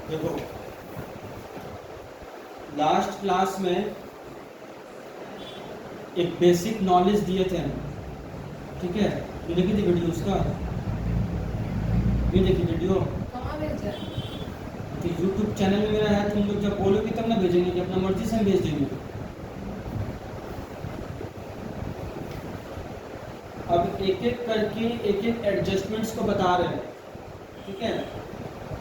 देखो last class में एक बेसिक नॉलेज दिए थे हम, ठीक है। ये देखी थी वीडियो उसका, ये देखी वीडियो कहाँ भेजा? तो यूट्यूब चैनल में मेरा है। तुम लोग जब बोलोगे तब ना भेजेंगे कि अपना मर्जी से हम भेज देंगे। अब एक एक करके एक एक एडजस्टमेंट्स को बता रहे हैं, ठीक है।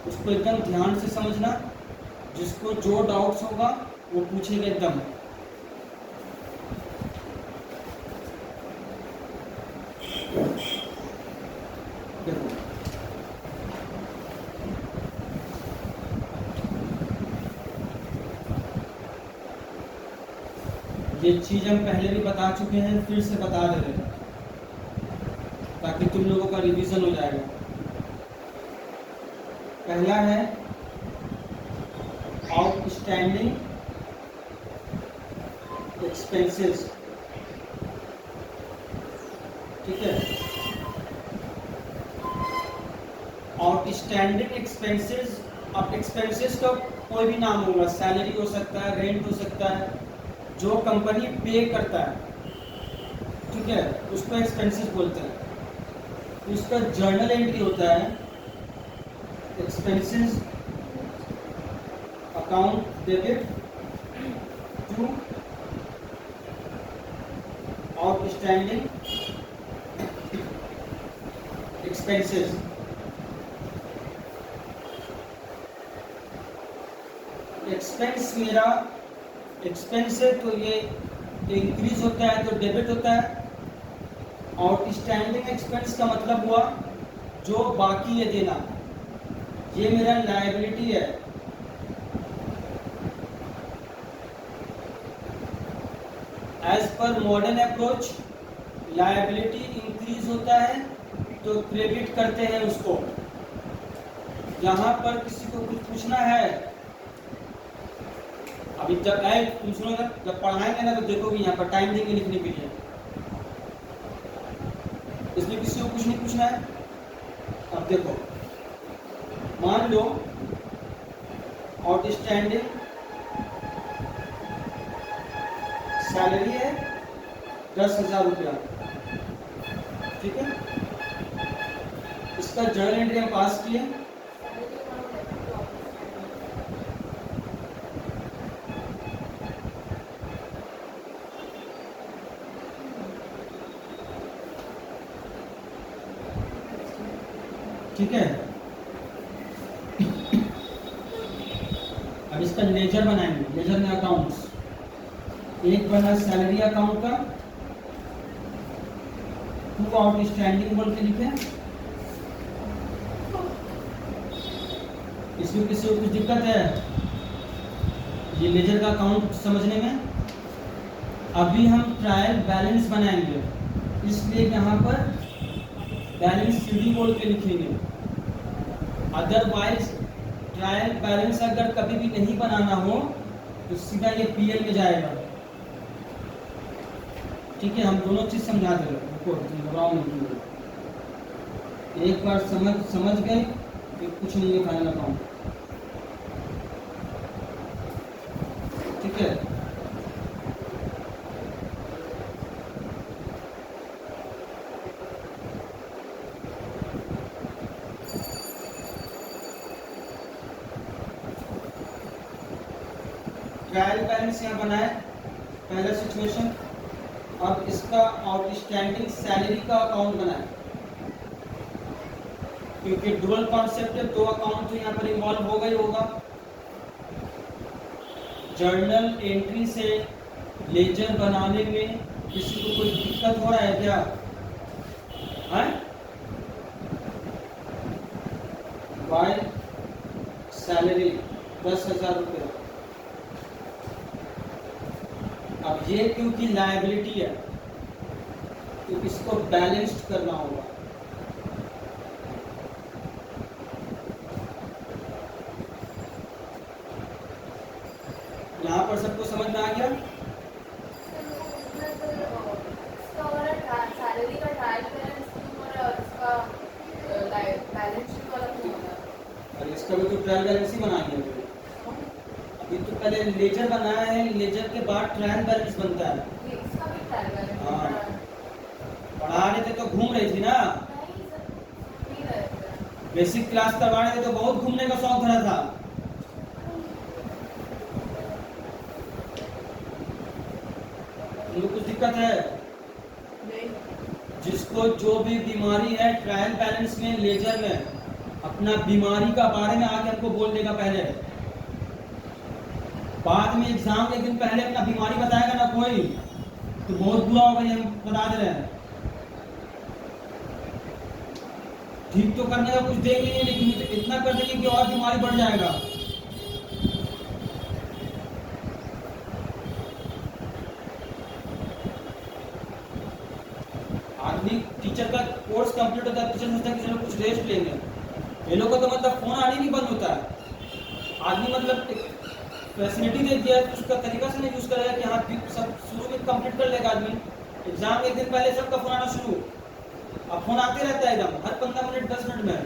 उसको एकदम ध्यान से समझना, जिसको जो डाउट्स होगा वो पूछेगा एकदम। देखो ये चीज हम पहले भी बता चुके हैं, फिर से बता दे रहे हैं ताकि तुम लोगों का रिवीजन हो जाएगा। पहला है आउटस्टैंडिंग एक्सपेंसेस, ठीक है। आउटस्टैंडिंग एक्सपेंसेस, अब एक्सपेंसेस का कोई भी नाम होगा, सैलरी हो सकता है, रेंट हो सकता है, जो कंपनी पे करता है, ठीक है, उसको एक्सपेंसेस बोलते हैं। उसका जर्नल एंट्री होता है expenses account debit to outstanding expenses. Expense मेरा एक्सपेंस है तो ये इंक्रीज होता है तो डेबिट होता है। आउटस्टैंडिंग एक्सपेंस का मतलब हुआ जो बाकी है देना, ये मेरा लायबिलिटी है। As per modern approach liability increase होता है तो क्रेडिट करते हैं उसको। यहाँ पर किसी को कुछ पूछना है, अभी जब तुम सुनोगे, जब पढ़ाएंगे ना तो देखोगे यहाँ पर टाइम देंगे लिखने के लिए, इसलिए किसी को कुछ नहीं पूछना है। अब देखो, मान लो आउटस्टैंडिंग सैलरी है 10,000 रुपया, ठीक है। इसका जर्नल एंट्री हम पास किए, ठीक है। अब इसका लेजर बनाएंगे, लेजर में अकाउंट्स, एक बना सैलरी अकाउंट का, टू आउटस्टैंडिंग बोल के लिखे। इसमें किसी को कुछ दिक्कत है ये लेजर का अकाउंट समझने में? अभी हम ट्रायल बैलेंस बनाएंगे, इसलिए यहाँ पर बैलेंस सीडी बोल के लिखेंगे। अदरवाइज ट्रायल बैलेंस अगर कभी भी नहीं बनाना हो तो सीधा ये पीएल में जाएगा, ठीक है। हम दोनों चीज समझा दे रहे हैं, घबराओ नहीं। एक बार समझ गए कि कुछ नहीं है फाइनल अकाउंट, ठीक है। ट्रायल बैलेंस यहाँ बनाए, पहला सिचुएशन। अब इसका आउटस्टैंडिंग सैलरी का अकाउंट बनाए, क्योंकि डुअल कॉन्सेप्ट है, दो अकाउंट तो यहाँ पर इन्वॉल्व होगा ही होगा। जर्नल एंट्री से लेजर बनाने में किसी को कोई दिक्कत हो रहा है क्या? बाय सैलरी 10,000 रुपये। अब ये क्योंकि लायबिलिटी है तो इसको बैलेंस्ड करना होगा। यहाँ पर सबको समझ में आ गया? सैलरी का ट्रायल बैलेंस और उसका बैलेंस शीट वाला क्यों होगा? और इसका भी तो ट्रायल बैलेंस ही बनाएंगे अभी। अभी तो पहले लेजर बनाया है, लेजर के बाद ट्रायल बैलेंस बनता है। इसका भी ट्रायल बैलेंस हाँ। होता है। पढ़ा रहे थे तो घूम रही थी ना, नहीं सर, नहीं रहता है। बेसिक क्लास करवा रहे थे तो बहुत घूमने का शौक धरा था। तुमको कुछ दिक्कत है? नहीं। जिसको जो भी बीमारी है ट्रायल बैलेंस में, लेजर में अपना बीमारी का बारे में आके हमको बोल देगा पहले, बाद में एग्जाम एक दिन पहले अपना बीमारी बताएगा ना कोई, तो बहुत बुरा होगा। ये हम बता दे रहे हैं। ठीक तो करने का कुछ देंगे नहीं, लेकिन इतना कर देंगे कि और बीमारी बढ़ जाएगा। आदमी टीचर का कोर्स कंप्लीट होता है, टीचर सोचता है कि चलो कुछ रेस्ट लेंगे। ये लोग का तो मतलब फोन आने नहीं बंद होता है। आदमी मतलब फैसिलिटी दे दिया है तो उसका तरीका से नहीं यूज करेगा कि हाँ सब शुरू में कंप्लीट कर लेगा आदमी। एग्जाम एक दिन पहले सबका फोन आना शुरू। अब फोन आते रहता है एकदम हर 15 मिनट 10 मिनट में।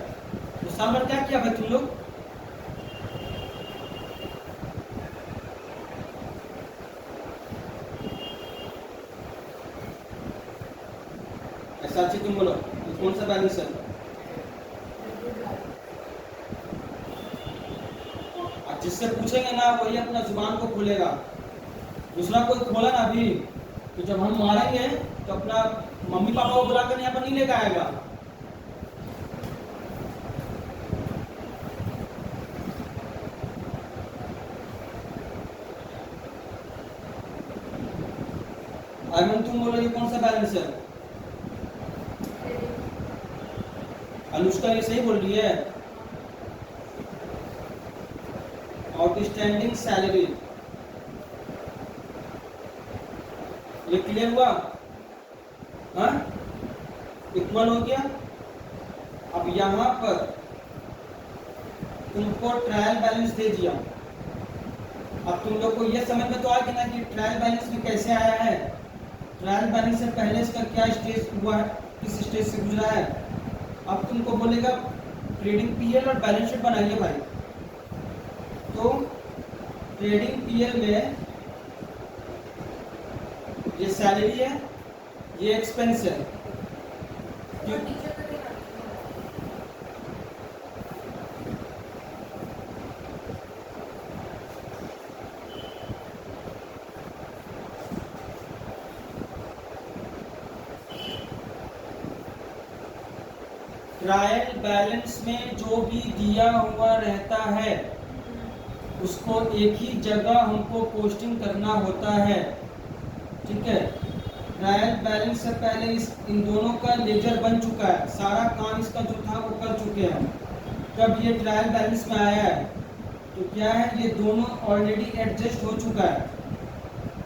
तो साल भर क्या किया भाई तुम लोग? ऐसा तुम बोलो कौन सा बैलेंस है? जिससे पूछेंगे ना वही अपना जुबान को खोलेगा, दूसरा कोई खोला ना अभी तो जब हम मारेंगे तो अपना मम्मी पापा को बुलाकर यहाँ पर नहीं लेकर आएगा। अरमान तुम बोलो ये कौन सा बैलेंस है? अनुष्का ये सही बोल रही है। आउटस्टैंडिंग सैलरी, ये क्लियर हुआ? हाँ, इक्वल हो गया। अब यहां पर तुमको ट्रायल बैलेंस दे दिया। अब तुम लोग को ये समझ में तो आ गया ना कि ट्रायल बैलेंस में कैसे आया है। ट्रायल बैलेंस से पहले इसका क्या स्टेज हुआ है, किस स्टेज से गुजरा है। अब तुमको बोलेगा ट्रेडिंग पीएल और बैलेंस शीट बनाइए भाई। तो ट्रेडिंग पीएल में ये सैलरी है, ये एक्सपेंस है। ट्रायल बैलेंस में जो भी दिया हुआ रहता है उसको एक ही जगह हमको पोस्टिंग करना होता है। ठीक है, ट्रायल बैलेंस से पहले इन दोनों का लेजर बन चुका है, सारा काम इसका जो था वो कर चुके हैं। तब ये ट्रायल बैलेंस में आया है तो क्या है, ये दोनों ऑलरेडी एडजस्ट हो चुका है।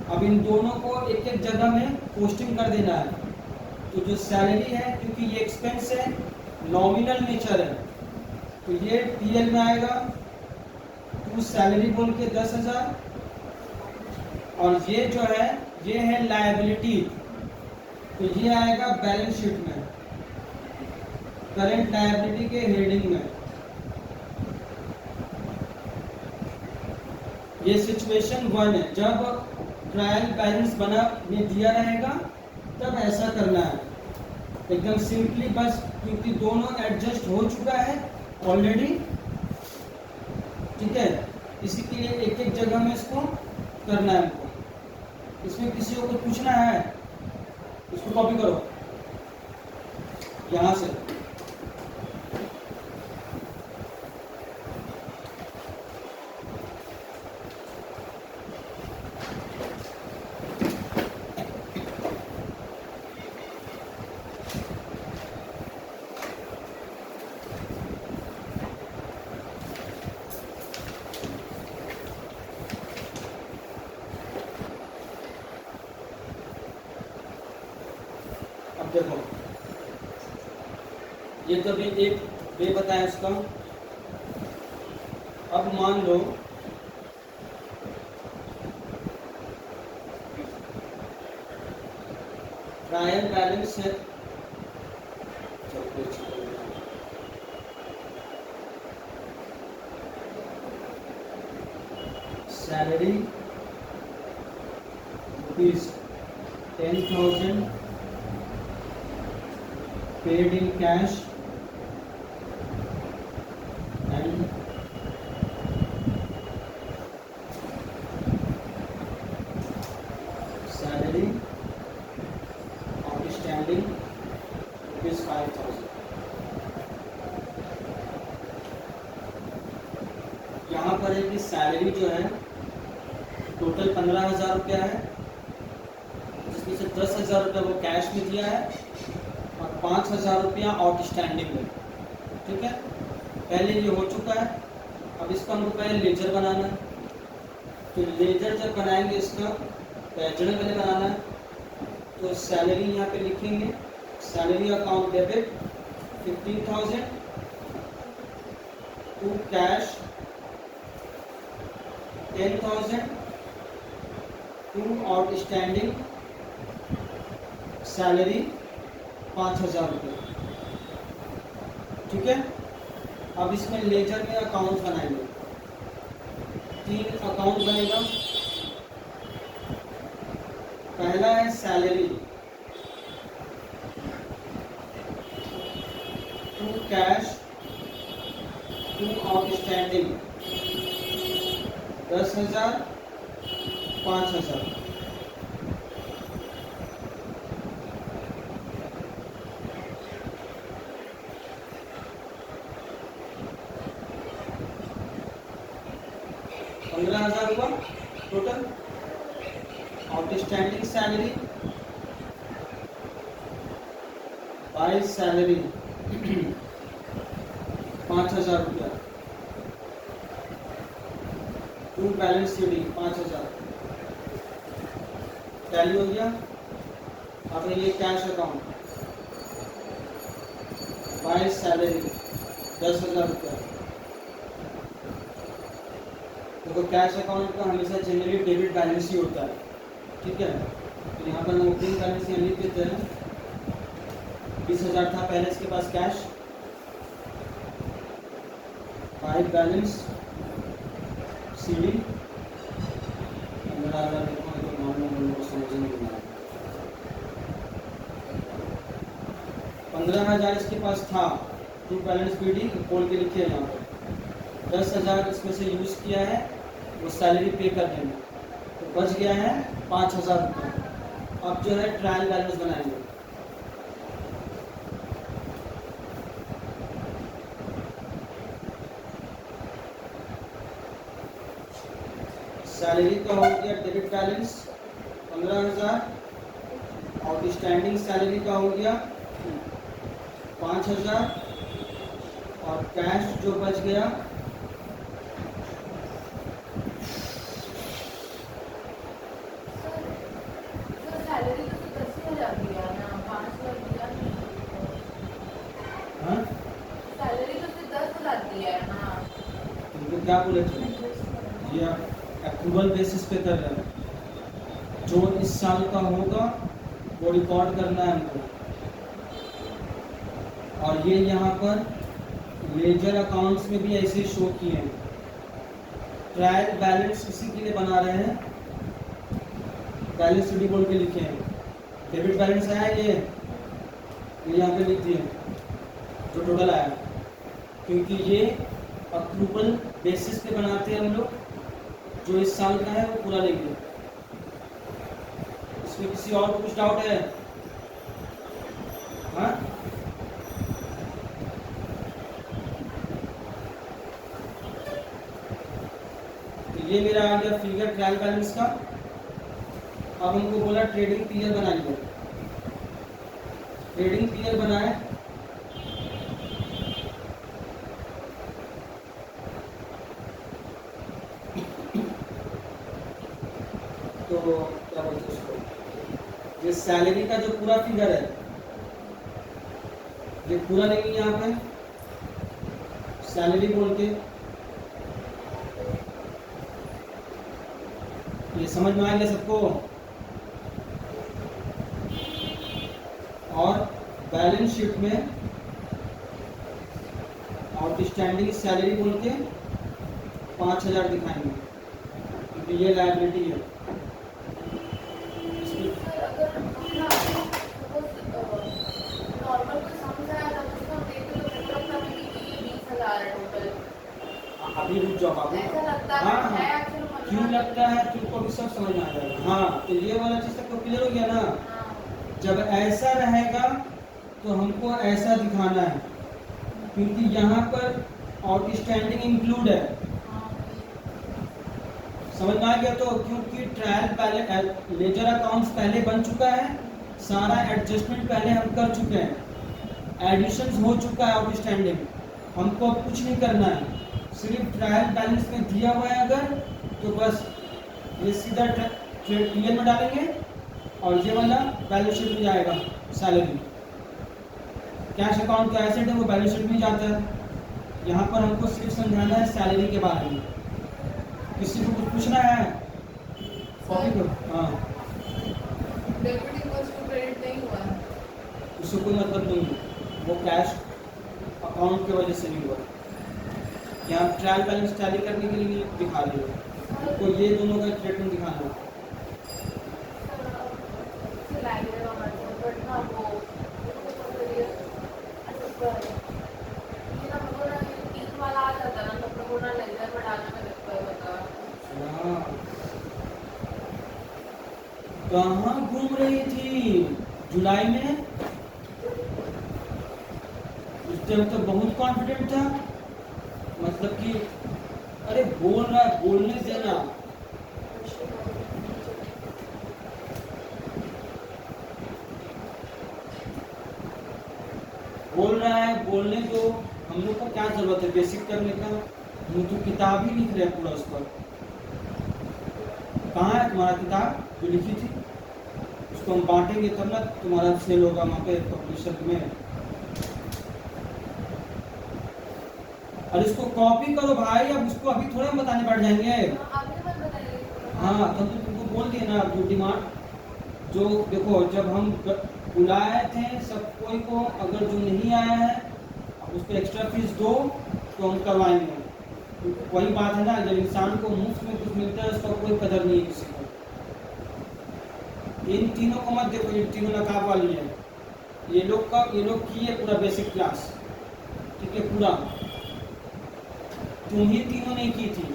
अब इन दोनों को एक एक जगह में पोस्टिंग कर देना है। तो जो सैलरी है, क्योंकि ये एक्सपेंस है, नॉमिनल नेचर है, तो ये पीएल में आएगा। तो सैलरी बोल के 10,000, और ये जो है ये है लायबिलिटी, तो ये आएगा बैलेंस शीट में, करंट लायबिलिटी के हेडिंग में। ये सिचुएशन 1 है, जब ट्रायल बैलेंस बना में दिया रहेगा तब ऐसा करना है। एकदम सिंपली बस, क्योंकि दोनों एडजस्ट हो चुका है ऑलरेडी। ठीक है, इसी के लिए एक एक जगह में इसको करना है हमको। इसमें किसी को कुछ पूछना है, इसको कॉपी करो यहां से। अब देखो, ये तो भी एक वे बताया इसका। अब मान लो ट्रायल बैलेंस है, salary rupees 10,000 paid in cash and salary outstanding rupees 5,000। यहाँ पर है कि सैलरी जो है टोटल 15,000 रुपया है, जिसमें से 10,000 रुपया वो कैश में दिया है और 5,000 रुपया आउटस्टैंडिंग में। ठीक है, पहले ये हो चुका है। अब इसका हमको पहले लेजर बनाना है। तो लेजर जब बनाएंगे इसका जर्नल पहले बनाना है। तो सैलरी यहाँ पे लिखेंगे, salary account debit 15,000 to cash 10,000 to outstanding salary 5,000 रुपये। ठीक है, अब इसमें लेजर में अकाउंट बनाएंगे। 3 अकाउंट बनेगा। पहला है salary to cash to outstanding 10,000 5,000। $15,000 हुआ total. Outstanding salary by salary 5,000 रुपया टू बैलेंस शीट 5,000 टैली हो गया। अब ये कैश अकाउंट बाय सैलरी 10,000 रुपया। देखो कैश अकाउंट का हमेशा जनरली डेबिट बैलेंस ही होता है। ठीक है, तो यहाँ पर हम ओपनिंग बैलेंस यहाँ लिख देते हैं। 20,000 था पहले इसके पास कैश, बाय बैलेंस सीडी 15,000 लिखो तो मामला को समझ नहीं आया। 15,000 इसके पास था, टू बैलेंस बीडी खोल के लिखे यहाँ पर। 10,000 इसमें से यूज किया है, वो सैलरी पे कर देंगे, तो बच गया है 5,000 रुपये। अब जो है ट्रायल बैलेंस बनाएंगे। सैलरी का हो गया डेबिट बैलेंस 15,000, आउटस्टैंडिंग सैलरी का हो गया 5,000 और कैश जो बच गया सैलरी तो 10,000 दिया ना, 5,000 दिया नहीं। हाँ, सैलरी तो सिर्फ 10,000 दिया है ना। तुमको क्या बोले थे? ये अप्रूवल बेसिस पे कर रहे हैं। जो इस साल का होगा वो रिकॉर्ड करना है हमको। और ये यहाँ पर लेजर अकाउंट्स में भी ऐसे शो किए हैं। ट्रायल बैलेंस इसी के लिए बना रहे हैं, बैलेंस शीट बोल के लिखे हैं। डेबिट बैलेंस आया ये यहाँ पे लिख दिए जो टोटल आया, क्योंकि ये अप्रूवल बेसिस पे बनाते हैं हम लोग। जो इस साल का है वो पूरा लेंगे। इसमें किसी और को कुछ डाउट है? हाँ, तो ये मेरा आ गया फिगर ट्रायल बैलेंस का। अब हमको बोला ट्रेडिंग पीरियड बनाइए। ट्रेडिंग पीरियड बनाए, तो क्या बोलते हैं उसको, ये सैलरी का जो पूरा फिगर है ये पूरा लेंगे यहाँ पे सैलरी बोल के। ये समझ में आ गया सबको? और बैलेंस शीट में आउटस्टैंडिंग सैलरी बोल के 5,000 दिखाएंगे। ये लायबिलिटी है इसकी। सर अगर हम ना सपोज नॉर्मल कोई समझ आया था तो उसको देख के तो मेरे को लगता है कि ये 20,000 है टोटल, अभी रुक जाओ बाबू। ऐसा लगता हाँ है हाँ, एक्चुअली क्यों लगता है तुमको भी सब समझ में आ जाएगा। हाँ तो ये वाला चीज़ सबको क्लियर हो गया ना। हाँ जब ऐसा रहेगा तो हमको ऐसा दिखाना है, क्योंकि यहाँ पर आउटस्टैंडिंग इंक्लूड है। हाँ समझ में आ गया। तो क्योंकि ट्रायल पहले लेजर अकाउंट्स पहले बन चुका है, सारा एडजस्टमेंट पहले हम कर चुके हैं, एडिशंस हो चुका है आउटस्टैंडिंग, हमको अब कुछ नहीं करना है। सिर्फ ट्रायल बैलेंस में दिया हुआ है अगर, तो बस ये सीधा टीएल में डालेंगे और ये वाला बैलेंस शीट में जाएगा। सैलरी कैश अकाउंट का एसेट है वो बैलेंस शीट में जाता है। यहाँ पर हमको सिर्फ समझाना है सैलरी के बारे में। किसी को कुछ पूछना है? कॉपी करो। हाँ डेबिट इक्वल्स टू क्रेडिट नहीं हुआ है। उससे कोई मतलब नहीं है, वो कैश अकाउंट की वजह से नहीं हुआ। यहाँ ट्रायल बैलेंस टैली करने के लिए दिखा दिया, तो ये दोनों का स्टेटमेंट दिखाना है। हाँ। कहाँ घूम रही थी जुलाई में? उस टाइम तो बहुत कॉन्फिडेंट था, मतलब कि अरे बोल रहा है, बोलने देना। बोल रहा है, बोलने दो। हम लोग को क्या जरूरत है बेसिक करने का? हम तो किताब ही लिख रहे हैं पूरा उस पर। कहाँ है तुम्हारा किताब जो लिखी थी? उसको हम बांटेंगे तब ना तुम्हारा सेल होगा वहाँ पे पब्लिशर में। और इसको कॉपी करो भाई, अब इसको अभी थोड़ा हम बताने बैठ जाएंगे। हाँ तब तो तुमको बोल दिया ना जो डिमांड। जो देखो जब हम बुलाए थे सब कोई को, अगर जो नहीं आया है अब उसको एक्स्ट्रा फीस दो तो हम करवाएंगे। वही बात है ना, जब इंसान को मुफ्त में कुछ मिलता है उसका कोई कदर नहीं है किसी को। इन तीनों को मत देखो, ये तीनों नकाब वाली है। ये लोग की है पूरा बेसिक क्लास, ठीक है पूरा। तुम ही तीनों ने की थी,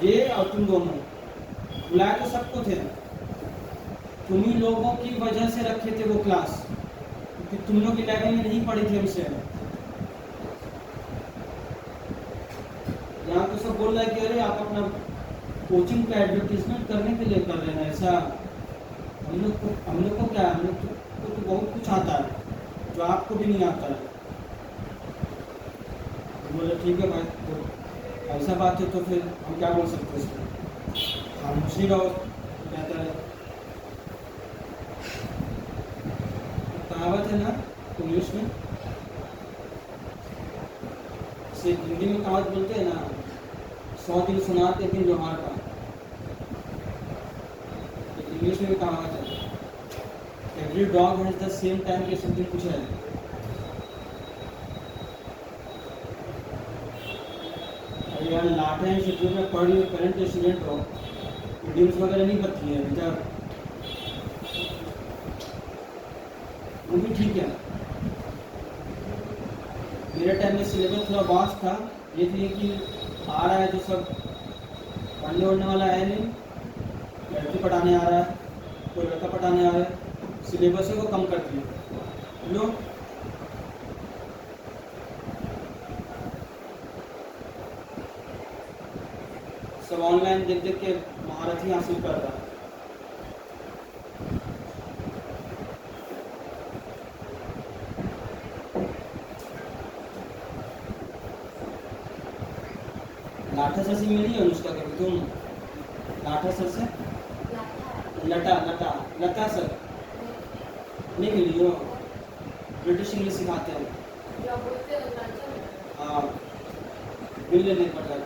ये और तुम दोनों। बुलाए तो सबको थे, तुम ही लोगों की वजह से रखे थे वो क्लास, क्योंकि तुम लोग की लेवल में नहीं पढ़ी थी हमसे। यहाँ तो सब बोल रहा है कि अरे आप अपना कोचिंग का एडवर्टीजमेंट करने के लिए कर रहे हैं ऐसा। हम लोग को क्या, हम लोग को तो बहुत कुछ आता है जो आपको भी नहीं आता है। बोले ठीक है भाई, तो ऐसा बात है तो फिर हम क्या बोल सकते हैं इसमें? खामोशी रहो बेहतर है। कहावत है ना इंग्लिश में, से हिंदी में कहावत बोलते हैं ना, 100 दिन सुनाते दिन लोहार का। इंग्लिश में भी कहावत है, every dog has the same time के समथिंग कुछ है। यार लाटे हैं शेड्यूल में पढ़ रही करंट स्टूडेंट हो, वीडियोस वगैरह नहीं पढ़ती है बेटा, वो भी ठीक है। मेरे टाइम में सिलेबस थोड़ा वास्ट था, ये थी कि आ रहा है जो सब पढ़ने वढ़ने वाला है नहीं, लड़की पढ़ाने आ रहा है, कोई लड़का पढ़ाने आ रहा है, सिलेबस को कम करती है लो। सब ऑनलाइन देख देख के महारत ही हासिल कर रहा है। लाठा सर से मिली है अनुष्का कभी तुम? लाठा सर से, लता सर नहीं मिली हो? ब्रिटिश इंग्लिश सिखाते हैं। हाँ मिल लेने पड़ता है।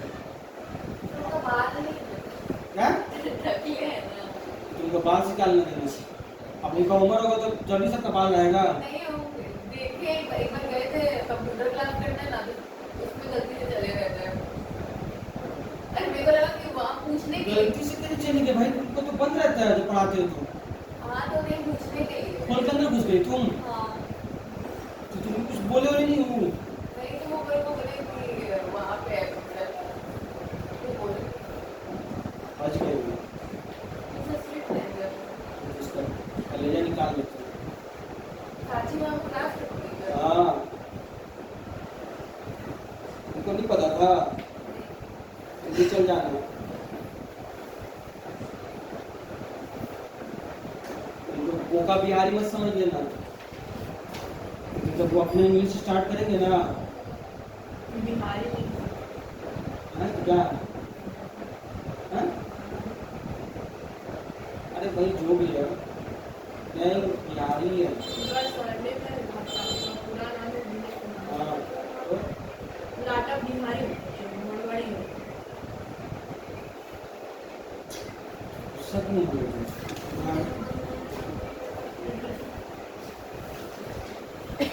क्या तुमको बाल निकालना देना? अब उनका उम्र होगा तो जब भी सबका बाल रहेगा। एक बार गए थे कंप्यूटर क्लास करने ना, उसमें गलती से चले गए थे। अरे मेरे को लगा कि वहाँ पूछने की गलती से बनाते हो तुम? हाँ तो नहीं घुसने के लिए। हॉल के अंदर घुस गई तुम? हाँ तो तुम कुछ बोले वाले नहीं हो? नहीं तो वो मेरे को बोले कि वहाँ पे है मतलब तो बोले आज गए हो? मुझे स्ट्रिक्ट है इधर। उसका कलेजा निकाल लेते हो। साची मैम को ना स्ट्रिक्ट है। हाँ, तुमको नहीं पता था? जल्दी चल जाना। इनको बोका बिहारी मत समझ लेना। जब वो अपने इंग्लिश स्टार्ट करेंगे ना, बिहारी नहीं है क्या? है? अरे भाई जो भी है, नहीं बिहारी है। पूरा सरने में पूरा नाम है दिनेश कुमार। हाँ, तो नाटक बिहारी मोड़वाड़ी है। सब नहीं बोले। हाँ,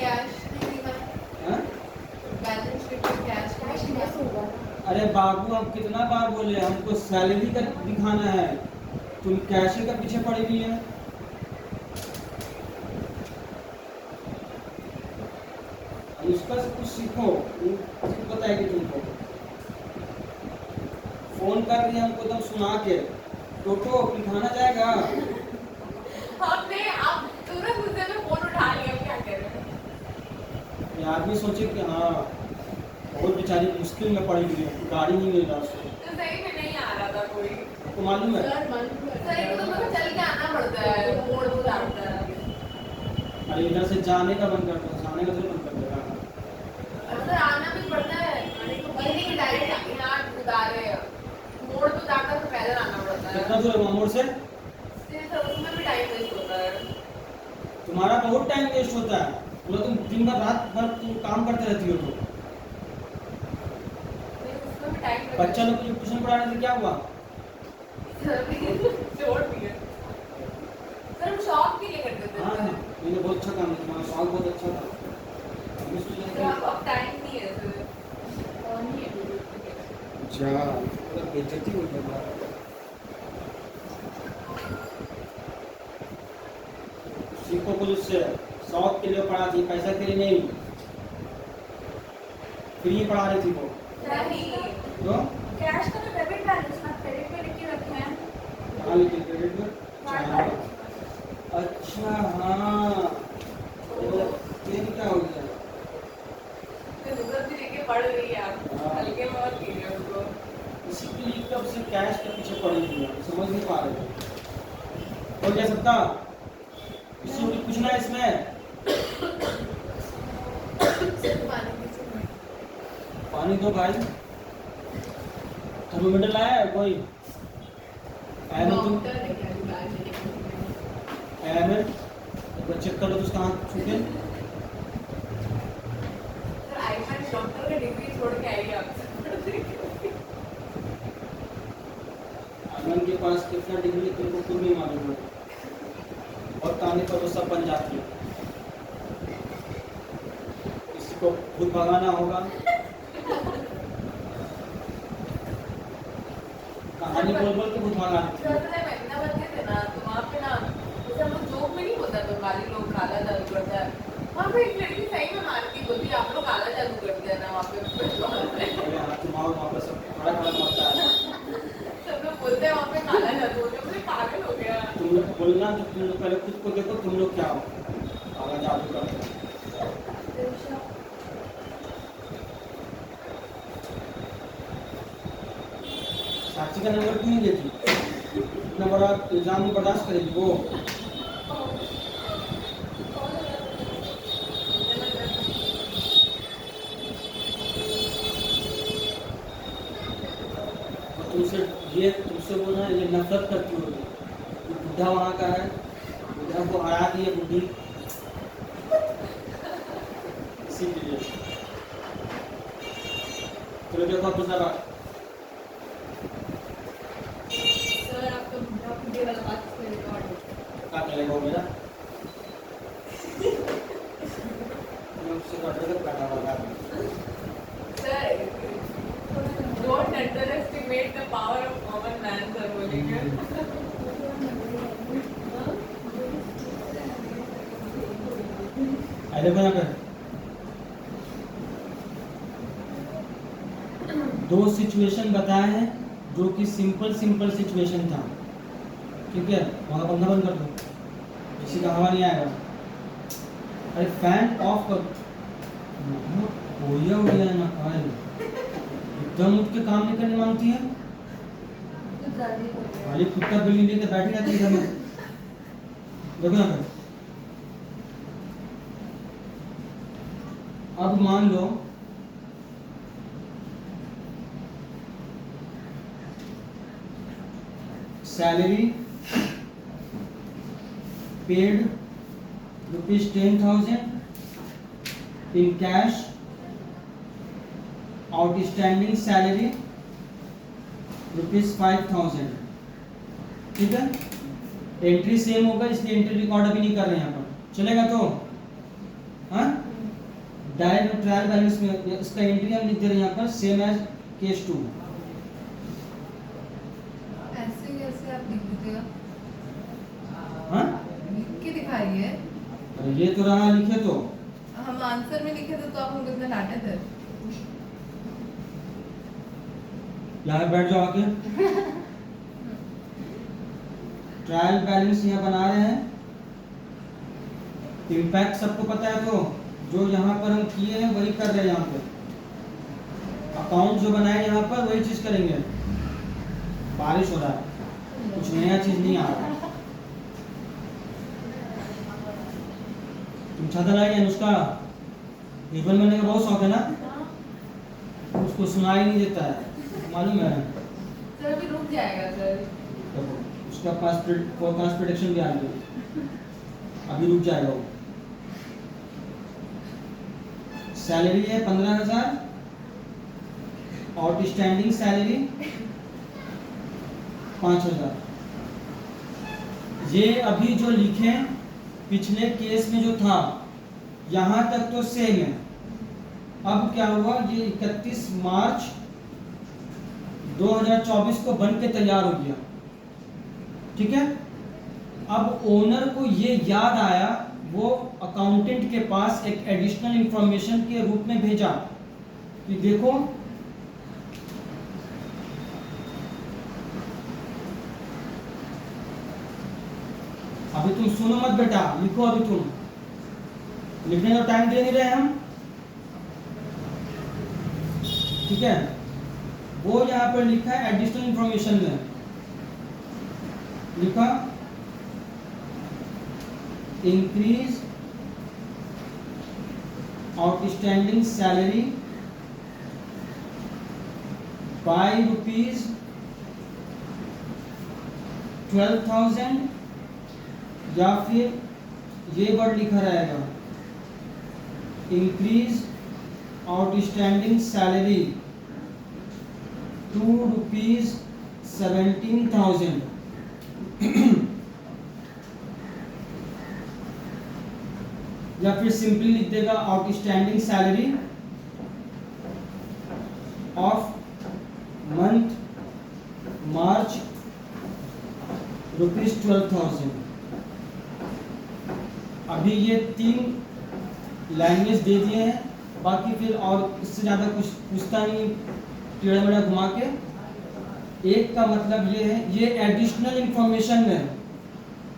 कैश नहीं दिखा हाँ? बैलेंस शीट में कैश नहीं होगा। अरे बाबू, हम कितना बार बोले, हमको सैलरी का दिखाना है, तुम कैशे का पीछे पड़ी हुई है। उसका से कुछ सीखो, उसको बताएगी तुमको। फोन कर रही है हमको तब सुना के, टोटो दिखाना जाएगा। हमने आप तुरंत मुझसे में फोन उठा लिया, क्या कर रहे हैं? ये आदमी सोचे कि हाँ बहुत बेचारी मुश्किल में पड़ी हुई है, गाड़ी नहीं मिल रहा उसको। तो सही में नहीं आ रहा था कोई। आपको मालूम है? सही में तो मुझे चल के आना पड़ता है, मोड़ तो जाता है। अरे इधर से जाने का मन करता है, जाने का तो मन करता है। अंदर आना भी पड़ता है, नहीं डायरेक्ट यहाँ उतारे मोड़ तो जाकर तो पैदल आना पड़ता है। कितना दूर है वहाँ मोड़ से? तो उसमें भी टाइम वेस्ट होता है। तुम्हारा बहुत टाइम वेस्ट होता है, बोला तुम दिन भर रात भर तुम काम करते रहती हो। तो नहीं, उसमें भी टाइम बच्चा लोग को ट्यूशन पढ़ाने से क्या हुआ? छोड़ दिया सर, हम शौक के लिए करते थे। हाँ, मैंने बहुत अच्छा काम किया, तुम्हारा शौक बहुत अच्छा था। हम सोचे तो अब टाइम नहीं है सर। और नहीं है अच्छा, मतलब बेइज्जती हो गई बात। सीखो कुछ उससे, शौक के लिए पढ़ा थी, पैसा के लिए नहीं। फ्री पढ़ा रही थी वो। नहीं, तो कैश का तो डेबिट बैलेंस ना क्रेडिट पे लिख के रखे हैं। कहाँ लिखी क्रेडिट में? अच्छा हाँ, ये क्या हो गया? जरूरत भी लेके पढ़ रही है आप, हाँ। हल्के में और कीजिए उसको। इसी के लिए कब से कैश के पीछे पड़ी हुई है, समझ नहीं पा रहे थे। हो क्या सकता? इससे कुछ पूछना है इसमें? पानी दो भाई। थर्मोमीटर लाया है कोई? तुम एक बार चेक करो तो उसका हाथ छूटे। आईफोन डॉक्टर का डिग्री छोड़ के आई आपसे। आनंद के पास कितना डिग्री तुमको खुद नहीं मालूम है, और कहने पर वो सब बन जाती है। किसी को खुद भगाना होगा, कहानी बोल बोल के खुद भगा देती है। महीना बनते थे ना, तो वहाँ पे ना जैसे हम लोग जोक में नहीं होता बंगाली लोग काला जादू करता है, वहाँ पे एक लड़की सही में मारती बोलती आप लोग काला जादू करते हैं ना वहाँ पे। अरे हाथ घुमाओ, वहाँ पर सब खड़ा खड़ा मरता है। सब लोग बोलते हैं वहाँ पे काला जादू होता है, मुझे पागल हो गया। तुम लोग बोलना, तो तुम लोग पहले खुद को देखो, तुम लोग क्या हो, काला जादू करते हो। साक्षी का नंबर क्यों नहीं देती? इतना बड़ा इल्जाम बर्दाश्त करेगी वो? और तुमसे वो ना ये नफरत करती होगी। ये बुढ़ा वहाँ का है, बुढ़ा को हरा दी है बुढ़ी, इसीलिए। चलो देखो आप दूसरा बात। सर आपका बुढ़ा बुढ़े वाला बात इसमें रिकॉर्ड है। क्या करेगा वो मेरा? मैं उससे कटरे तक बैठा हुआ था। Sir, don't underestimate the power of common man, sir, बोलेंगे। देखो यहाँ पे दो सिचुएशन बताए हैं जो कि सिंपल सिचुएशन था, ठीक है। वहाँ पंखा बंद कर दो, किसी का हवा नहीं आएगा। अरे फैन ऑफ कर, उड़िया है ना भाई, एकदम उठ के काम नहीं करने मांगती है। अरे कुत्ता बिल्ली लेके बैठी रहती है घर में। देखो यहाँ पे अब मान लो salary paid ₹10,000 in cash, outstanding salary ₹5,000, ठीक है। एंट्री सेम होगा इसलिए एंट्री रिकॉर्ड अभी नहीं कर रहे हैं यहाँ पर, चलेगा तो हाँ। डायरेक्ट ट्रायल बैलेंस में इसका एंट्री हम लिख दे रहे हैं यहाँ पर सेम एज केस 2। ऐसे कैसे आप लिख दीजिएगा? हाँ लिख के दिखाइए। अरे ये तो रहा लिखे तो, हम आंसर में लिखे थे तो आप हमको इतना डांटे थे। यहाँ बैठ जाओ आके। ट्रायल बैलेंस यहाँ बना रहे हैं, इम्पैक्ट सबको पता है, तो जो यहाँ पर हम किए हैं वही कर रहे हैं। यहाँ पे अकाउंट जो बनाए यहाँ पर वही चीज करेंगे। बारिश हो रहा है, कुछ नया चीज नहीं आ रहा है। तुम छाता लाएंगे उसका रिबन बनने का बहुत शौक है ना, उसको सुनाई नहीं देता है, मालूम है। सर अभी रुक जाएगा सर। देखो उसका पास फोरकास्ट प्रेडिक्शन भी आ गई, अभी रुक जाएगा वो। सैलरी है 15,000, आउटस्टैंडिंग सैलरी 5,000। ये अभी जो लिखे पिछले केस में जो था यहाँ तक तो सेम है। अब क्या हुआ, ये 31 मार्च 2024 को बन के तैयार हो गया, ठीक है। अब ओनर को ये याद आया, वो अकाउंटेंट के पास एक एडिशनल इंफॉर्मेशन के रूप में भेजा कि देखो अभी तुम सुनो मत बेटा, लिखो अभी तुम, लिखने का टाइम दे नहीं रहे हम, ठीक है। वो यहाँ पर लिखा है एडिशनल इंफॉर्मेशन में लिखा इंक्रीज आउटस्टैंडिंग सैलरी बाय ₹12,000, या फिर ये वर्ड लिखा रहेगा इंक्रीज आउटस्टैंडिंग सैलरी ₹17,000 या फिर सिंपली लिख देगा आउटस्टैंडिंग सैलरी ऑफ मंथ मार्च ₹12,000। अभी ये 3 लैंग्वेज दे दिए हैं, बाकी फिर और इससे ज़्यादा कुछ पूछता नहीं, टेढ़ा मेढ़ा घुमा के। एक का मतलब ये है, ये एडिशनल इंफॉर्मेशन में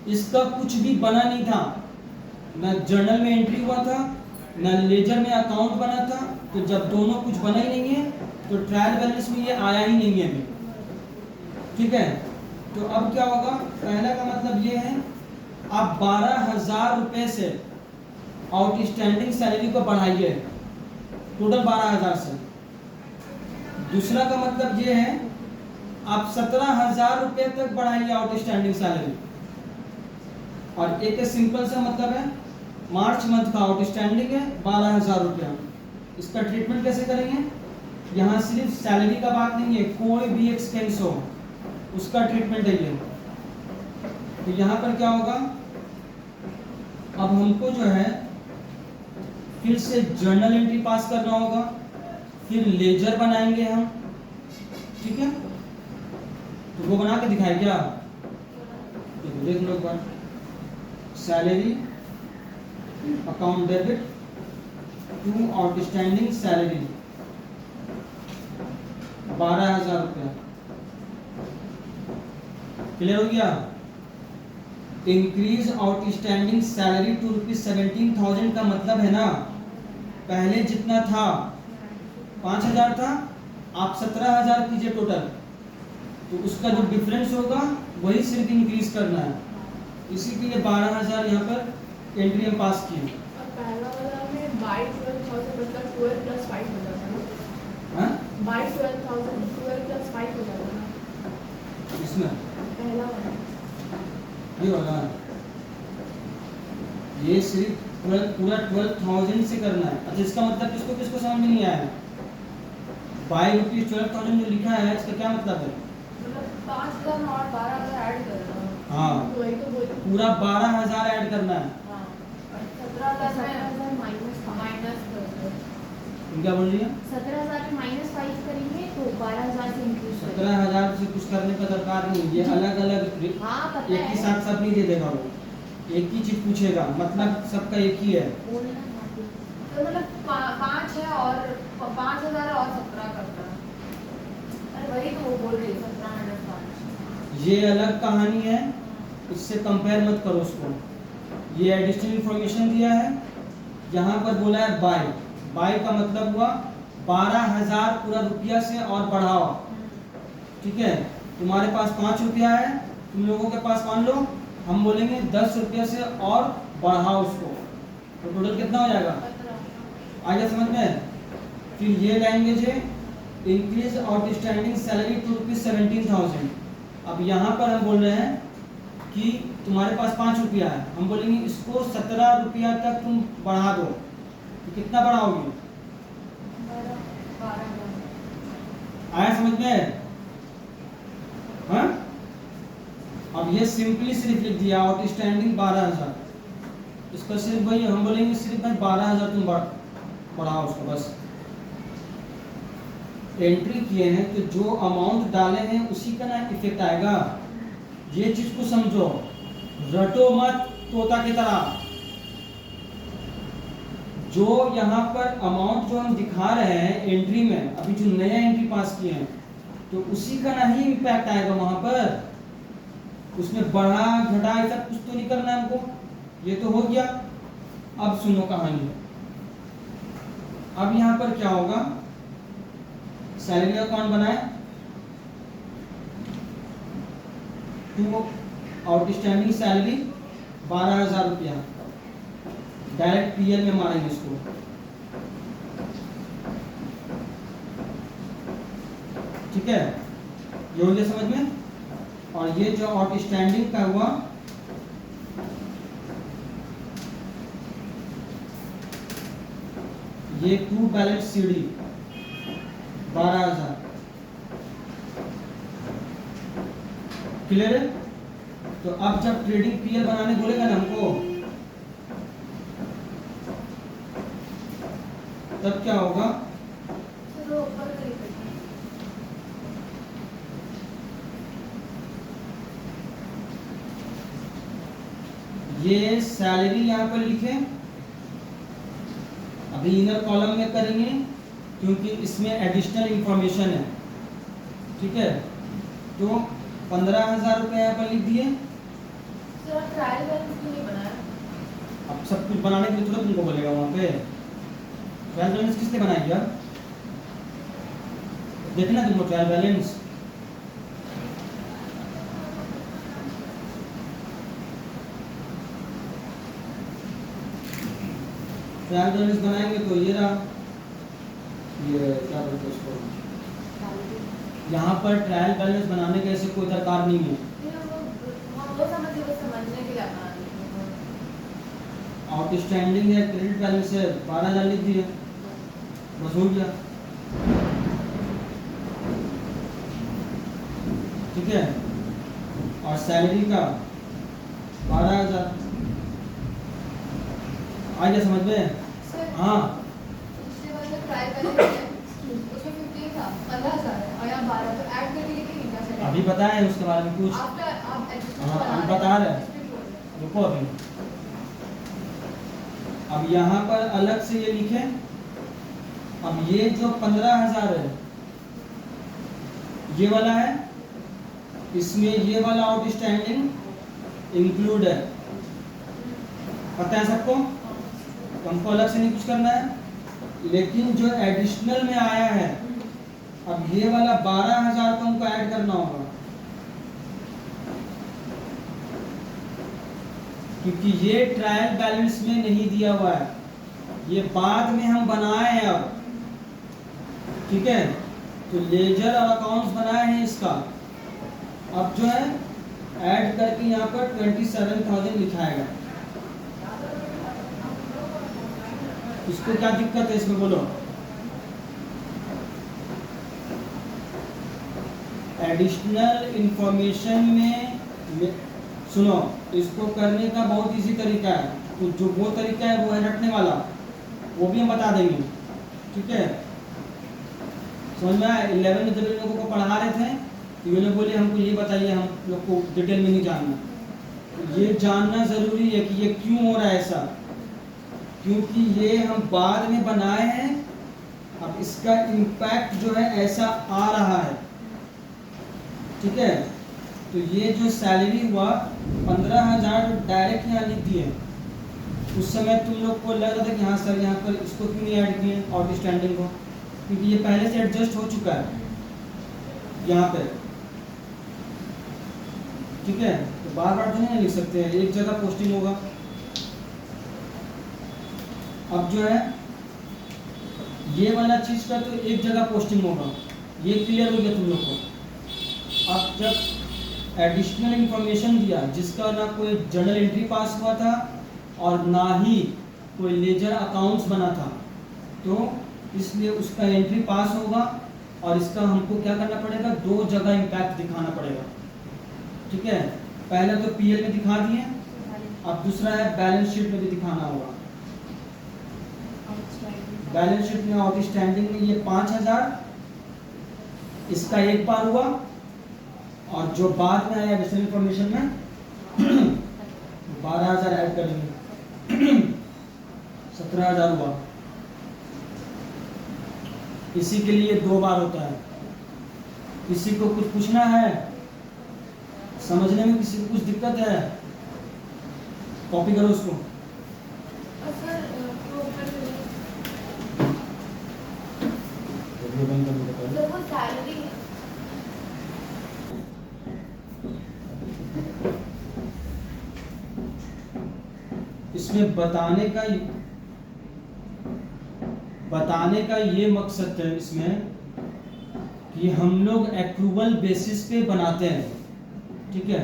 इसका कुछ भी बना नहीं था, न जर्नल में एंट्री हुआ था, न लेजर में अकाउंट बना था। तो जब दोनों कुछ बना ही नहीं है तो ट्रायल बैलेंस में ये आया ही नहीं है अभी, ठीक है। तो अब क्या होगा, पहला का मतलब ये है आप 12,000 रुपए से आउटस्टैंडिंग सैलरी को बढ़ाइए, टोटल 12,000 से। दूसरा का मतलब ये है आप 17,000 रुपए तक बढ़ाइए आउटस्टैंडिंग सैलरी। और एक सिंपल सा मतलब है मार्च मंथ का आउटस्टैंडिंग है 12,000 रुपया, इसका ट्रीटमेंट कैसे करेंगे, यहाँ सिर्फ सैलरी का बात नहीं है, कोई भी एक्सपेंस हो उसका ट्रीटमेंट है ये। तो यहाँ पर क्या होगा, अब हमको जो है फिर से जर्नल एंट्री पास करना होगा, फिर लेजर बनाएंगे हम, ठीक है। तो वो बना के दिखाए क्या, देख लो एक बार, salary account debit to outstanding salary 12,000 रुपया। क्लियर हो गया? इंक्रीज आउटस्टैंडिंग सैलरी टू ₹17,000 का मतलब है ना, पहले जितना था 5,000 था, आप 17,000 कीजिए टोटल, तो उसका जो डिफरेंस होगा वही सिर्फ इंक्रीज करना है, इसी के लिए 12,000 यहाँ पर एंट्री हम पास किए। और पहला वाला में बाई 12,000 मतलब 12 प्लस 5 हो जाता है ना, हाँ बाई 12,000 12 प्लस 5 हो जाता है ना इसमें पहला वाला। ये वाला ये सिर्फ पूरा 12,000 से करना है। अच्छा इसका मतलब किसको किसको समझ में नहीं आया है? बाई रुपीज 12,000 जो लिखा है इसका क्या मतलब है? मतलब 5,000 और 12,000 ऐड कर रहा हूँ। हाँ वही तो बोल पूरा 12,000 ऐड करना है। हाँ और 17,000 में 17,000 माइनस माइनस कर दो। तुम क्या बोल रही है? 17,000 में माइनस 5 करेंगे तो 12,000 से इंक्रीज करेंगे। 17,000 से कुछ करने का दरकार नहीं, ये अलग अलग हाँ पता एक ही है। साथ सब नहीं दे देगा वो, एक ही चीज पूछेगा, मतलब सबका एक ही है। बोलना माफी। तो मतलब 5 है और 5,000 और 17 करता है। अरे वही तो वो बोल रही है 17 माइनस 5। ये अलग कहानी है, इससे कंपेयर मत करो उसको। ये एडिशनल इंफॉर्मेशन दिया है, यहाँ पर बोला है बाय, बाय का मतलब हुआ 12,000 पूरा रुपया से और बढ़ाओ। ठीक है, तुम्हारे पास 5 रुपया है, तुम लोगों के पास मान लो हम बोलेंगे 10 रुपया से और बढ़ाओ उसको, तो टोटल कितना हो जाएगा? 17। आ गया समझ में? फिर ये लैंग्वेज है इंक्रीज आउटस्टैंडिंग सैलरी टू ₹17,000। अब यहाँ पर हम बोल रहे हैं कि तुम्हारे पास 5 रुपया है, हम बोलेंगे इसको 17 रुपया तक तुम बढ़ा दो, तो कितना बढ़ाओगे? 12,000। आया समझ में? हाँ, अब ये सिंपली सिर्फ लिख दिया आउटस्टैंडिंग 12,000, इसका सिर्फ वही हम बोलेंगे सिर्फ भाई 12,000 तुम बढ़ाओ उसको बस। एंट्री किए हैं तो जो अमाउंट डाले हैं उसी का ना इफेक्ट आएगा, ये चीज को समझो, रटो मत तोता की तरह। जो यहाँ पर अमाउंट जो हम दिखा रहे हैं एंट्री में, अभी जो नया एंट्री पास किए हैं, तो उसी का ना ही इम्पैक्ट आएगा वहां पर, उसमें बढ़ा घटा ऐसा कुछ तो नहीं करना है हमको। ये तो हो गया। अब सुनो कहानी, अब यहाँ पर क्या होगा, सैलरी अकाउंट बनाए, टू आउटस्टैंडिंग सैलरी 12,000 रुपया, डायरेक्ट पीएल में मारेंगे इसको। ठीक है, ये हो गया समझ में? और ये जो आउटस्टैंडिंग का हुआ, ये टू बैलेंस सीडी 12,000। क्लियर है? तो अब जब ट्रेडिंग पीएल बनाने बोलेगा ना हमको, तब क्या होगा? चलो ऊपर करिए। ये सैलरी यहाँ पर लिखे, अभी इनर कॉलम में करेंगे क्योंकि इसमें एडिशनल इंफॉर्मेशन है। ठीक है, तो 15,000 रुपये यहाँ पर लिख दिए। सर ट्रायल बैलेंस क्यों नहीं बनाया? अब सब कुछ बनाने के लिए थोड़ा तुमको बोलेगा वहाँ पे, ट्रायल बैलेंस किसने बनाया यार? देखना तुमको ट्रायल बैलेंस, ट्रायल बैलेंस बनाएंगे तो ये रहा, ये क्या बोलते हैं उसको, यहाँ पर ट्रायल बैलेंस बनाने के ऐसे कोई दरकार नहीं है। वो समझने के लिए अपना आउटस्टैंडिंग है, क्रेडिट बैलेंस है, 12,000 लिख दिए, बस हो गया। ठीक है, और सैलरी का 12,000 आ गया समझ में? सर हाँ, पिछले बार जब ट्रायल बैलेंस है उसमें 15 था, 15,000 है और यहाँ 12, तो ऐड करके लिखेंगे क्या सर? अभी बताया है उसके बारे में कुछ। आफ्टर आप एडिशनल हाँ हम बता रहे हैं, रुको अभी। अब यहाँ पर अलग से ये लिखें। अब ये जो 15,000 है ये वाला है, इसमें ये वाला आउटस्टैंडिंग इंक्लूड है, पता है सबको? तो हमको अलग से नहीं कुछ करना है। लेकिन जो एडिशनल में आया है, अब ये वाला 12,000 को हमको ऐड करना होगा, क्योंकि ये ट्रायल बैलेंस में नहीं दिया हुआ है, ये बाद में हम बनाए हैं अब, ठीक है? तो लेजर और अकाउंट्स बनाए हैं इसका, अब जो है ऐड करके यहाँ पर 27,000 लिखाएगा। इसको क्या दिक्कत है इसमें बोलो? एडिशनल इंफॉर्मेशन में सुनो, इसको करने का बहुत इजी तरीका है, तो जो वो तरीका है वो है रटने वाला, वो भी हम बता देंगे, ठीक है? समझ में आया? 11 में जब इन लोगों को पढ़ा रहे थे तो ये लोग बोले हमको ये बताइए, हम लोग को डिटेल में नहीं जानना। ये जानना ज़रूरी है कि ये क्यों हो रहा है ऐसा, क्योंकि ये हम बाद में बनाए हैं, अब इसका इम्पैक्ट जो है ऐसा आ रहा है, ठीक है? तो ये जो सैलरी हुआ 15,000 डायरेक्ट यहाँ लिख दिए, उस समय तुम लोग को लग रहा था कि हाँ सर यहाँ पर इसको क्यों नहीं ऐड किए आउटस्टैंडिंग को, क्योंकि ये पहले से एडजस्ट हो चुका है यहाँ पे, ठीक है? तो बार बार तो नहीं लिख सकते हैं, एक जगह पोस्टिंग होगा। अब जो है ये वाला चीज का तो एक जगह पोस्टिंग होगा, ये क्लियर हो गया तुम लोग को। अब जब एडिशनल इंफॉर्मेशन दिया जिसका ना कोई जर्नल एंट्री पास हुआ था और ना ही कोई लेजर अकाउंट्स बना था, तो इसलिए उसका एंट्री पास होगा और इसका हमको क्या करना पड़ेगा, 2 जगह इम्पैक्ट दिखाना पड़ेगा, ठीक है? पहला तो पीएल में दिखा दिए, अब दूसरा है बैलेंस शीट में भी दिखाना होगा। बैलेंस शीट में आउटस्टैंडिंग में ये 5,000 इसका एक बार हुआ, और जो बाद में आया एडिशनल इंफॉर्मेशन में 12,000 ऐड करेंगे 17,000 हुआ। इसी के लिए 2 बार होता है। किसी को कुछ पूछना है, समझने में किसी को कुछ दिक्कत है, कॉपी करो उसको। इसमें बताने का ये मकसद है इसमें कि हम लोग एक्रूवल बेसिस पे बनाते हैं, ठीक है?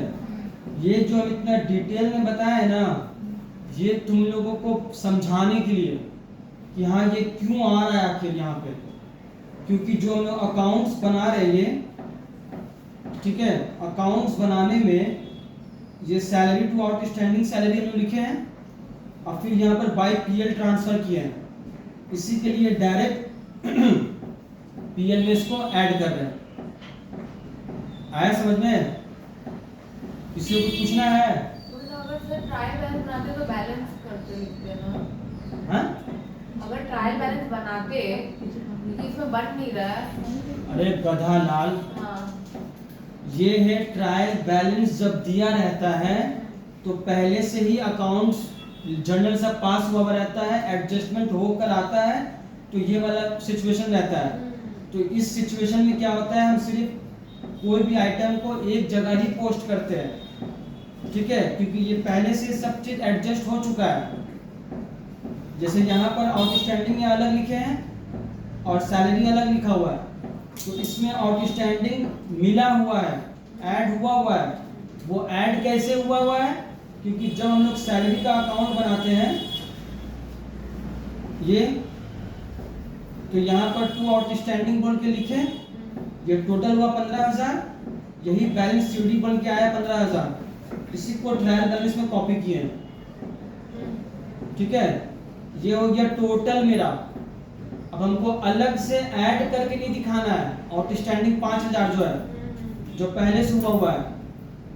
ये जो हम इतना डिटेल में बताए ना, ये तुम लोगों को समझाने के लिए कि हाँ ये क्यों आ रहा है आखिर यहाँ पे, क्योंकि जो हम लोग अकाउंट्स बना रहे हैं ये, ठीक है? अकाउंट्स बनाने में ये सैलरी टू आउटस्टैंडिंग सैलरी हम लोग लिखे हैं और फिर यहाँ पर बाय पीएल ट्रांसफर किए हैं, इसी के लिए डायरेक्ट पीएल में इसको ऐड कर रहे हैं। आया समझ में? किसी को कुछ पूछना है? अगर सर ट्रायल बैलेंस बनाते तो बैलेंस करते लिखते ना, हाँ? अगर ट्रायल बैलेंस बनाते क्योंकि इसमें बन नहीं रहा है। अरे गधा लाल, हाँ, ये है ट्रायल बैलेंस जब दिया रहता है तो पहले से ही अकाउंट्स जर्नल सब पास हुआ रहता है, एडजस्टमेंट होकर आता है, तो ये वाला सिचुएशन रहता है। तो इस सिचुएशन में क्या होता है, हम सिर्फ कोई भी आइटम को एक जगह ही पोस्ट करते हैं, ठीक है? क्योंकि ये पहले से सब चीज एडजस्ट हो चुका है। जैसे यहाँ पर आउटस्टैंडिंग अलग लिखे हैं और सैलरी अलग लिखा हुआ है, तो इसमें आउटस्टैंडिंग मिला हुआ है, ऐड हुआ है। वो ऐड कैसे हुआ है? क्योंकि जब हम लोग सैलरी का अकाउंट बनाते हैं ये, तो यहाँ पर 2 आउटस्टैंडिंग बोल के लिखे, ये टोटल हुआ 15,000, यही बैलेंस सीडी बन के आया 15,000, इसी को ट्रायल बैलेंस में कॉपी किए, ठीक है? ये हो गया टोटल मेरा। अब हमको अलग से ऐड करके नहीं दिखाना है, आउटस्टैंडिंग 5,000 जो है, जो पहले से हुआ है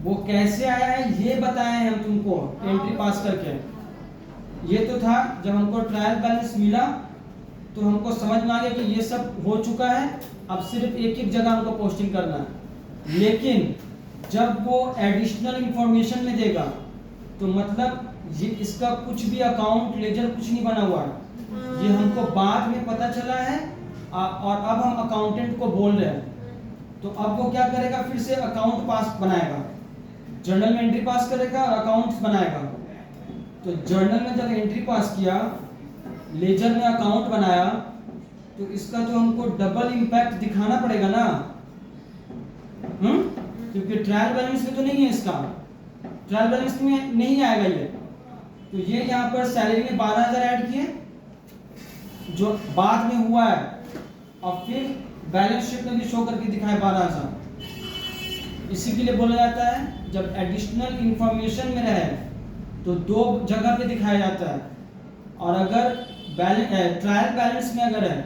वो कैसे आया है ये बताए हैं हम तुमको एंट्री पास करके। ये तो था जब हमको ट्रायल बैलेंस मिला तो हमको समझ में आ गया कि ये सब हो चुका है, अब सिर्फ एक एक जगह हमको पोस्टिंग करना है। लेकिन जब वो एडिशनल इंफॉर्मेशन में देगा तो मतलब ये इसका कुछ भी अकाउंट लेजर कुछ नहीं बना हुआ है, ये हमको बाद में पता चला है और अब हम अकाउंटेंट को बोल रहे हैं। तो अब वो क्या करेगा, फिर से अकाउंट पास बनाएगा, जर्नल में एंट्री पास करेगा और अकाउंट्स बनाएगा। तो जर्नल में जब एंट्री पास किया, लेजर में अकाउंट बनाया, तो इसका तो हमको डबल इम्पैक्ट दिखाना पड़ेगा ना, क्योंकि ट्रायल बैलेंस में तो नहीं है, इसका ट्रायल बैलेंस में नहीं आएगा ये। तो ये यहाँ पर सैलरी में 12,000 ऐड किए जो बाद में हुआ है, और फिर बैलेंस शीट में भी शो करके दिखाए 12,000। इसी के लिए बोला जाता है जब एडिशनल इंफॉर्मेशन में रहे तो दो जगह पे दिखाया जाता है, और अगर ट्रायल बैलेंस में अगर है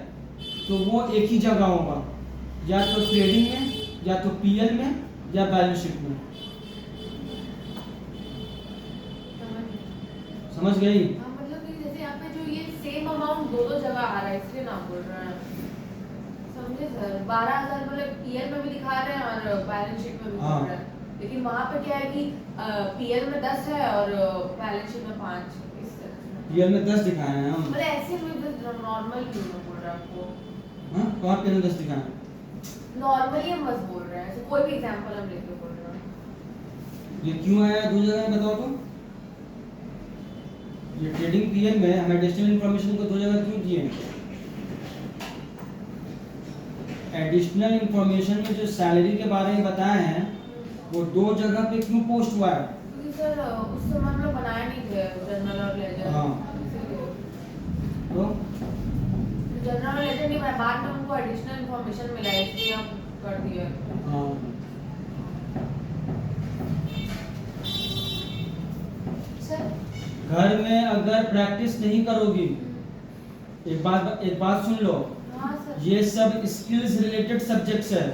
तो वो एक ही जगह होगा, या तो ट्रेडिंग में, या तो पीएल में, या बैलेंस शीट में। समझ गई? हाँ, मतलब कि जैसे यहाँ पे जो ये सेम अमाउंट दो जगह आ रहा है इसलिए नाम बोल रहे हैं, समझे सर? 12,000 मतलब पीएल में भी दिखा रहे हैं और बैलेंस शीट में भी दिखा रहे हैं, लेकिन वहाँ पे क्या है कि पीएल में 10 है और बैलेंस शीट में 5। पीएल में 10 दिखाए हैं हम, मतलब ऐसे में बस नॉर्मल क्यों ना बोल रहा आपको? हाँ कहाँ पीएल में 10 दिखाए हैं? नॉर्मली हम बस बोल रहे हैं, ऐसे कोई भी एग्जांपल हम लेके बोल रहे हैं। ये क्यों आया दो जगह में, बताओ तो। ये ट्रेडिंग पीएल में हमें एडिशनल इंफॉर्मेशन को दो जगह क्यों दिए? एडिशनल इंफॉर्मेशन में जो सैलरी के बारे में बताए हैं वो दो जगह पे क्यों पोस्ट हुआ है? क्योंकि सर उस समय हम लोग बनाया नहीं थे जर्नल और लेजर। हाँ। तो जर्नल और लेजर नहीं बनाया, बाद में हमको एडिशनल इंफॉर्मेशन मिला है इसलिए हम कर दिए। हाँ सर घर में अगर प्रैक्टिस नहीं करोगी, एक बात सुन लो, हाँ सर। ये सब स्किल्स रिलेटेड सब्जेक्ट्स है।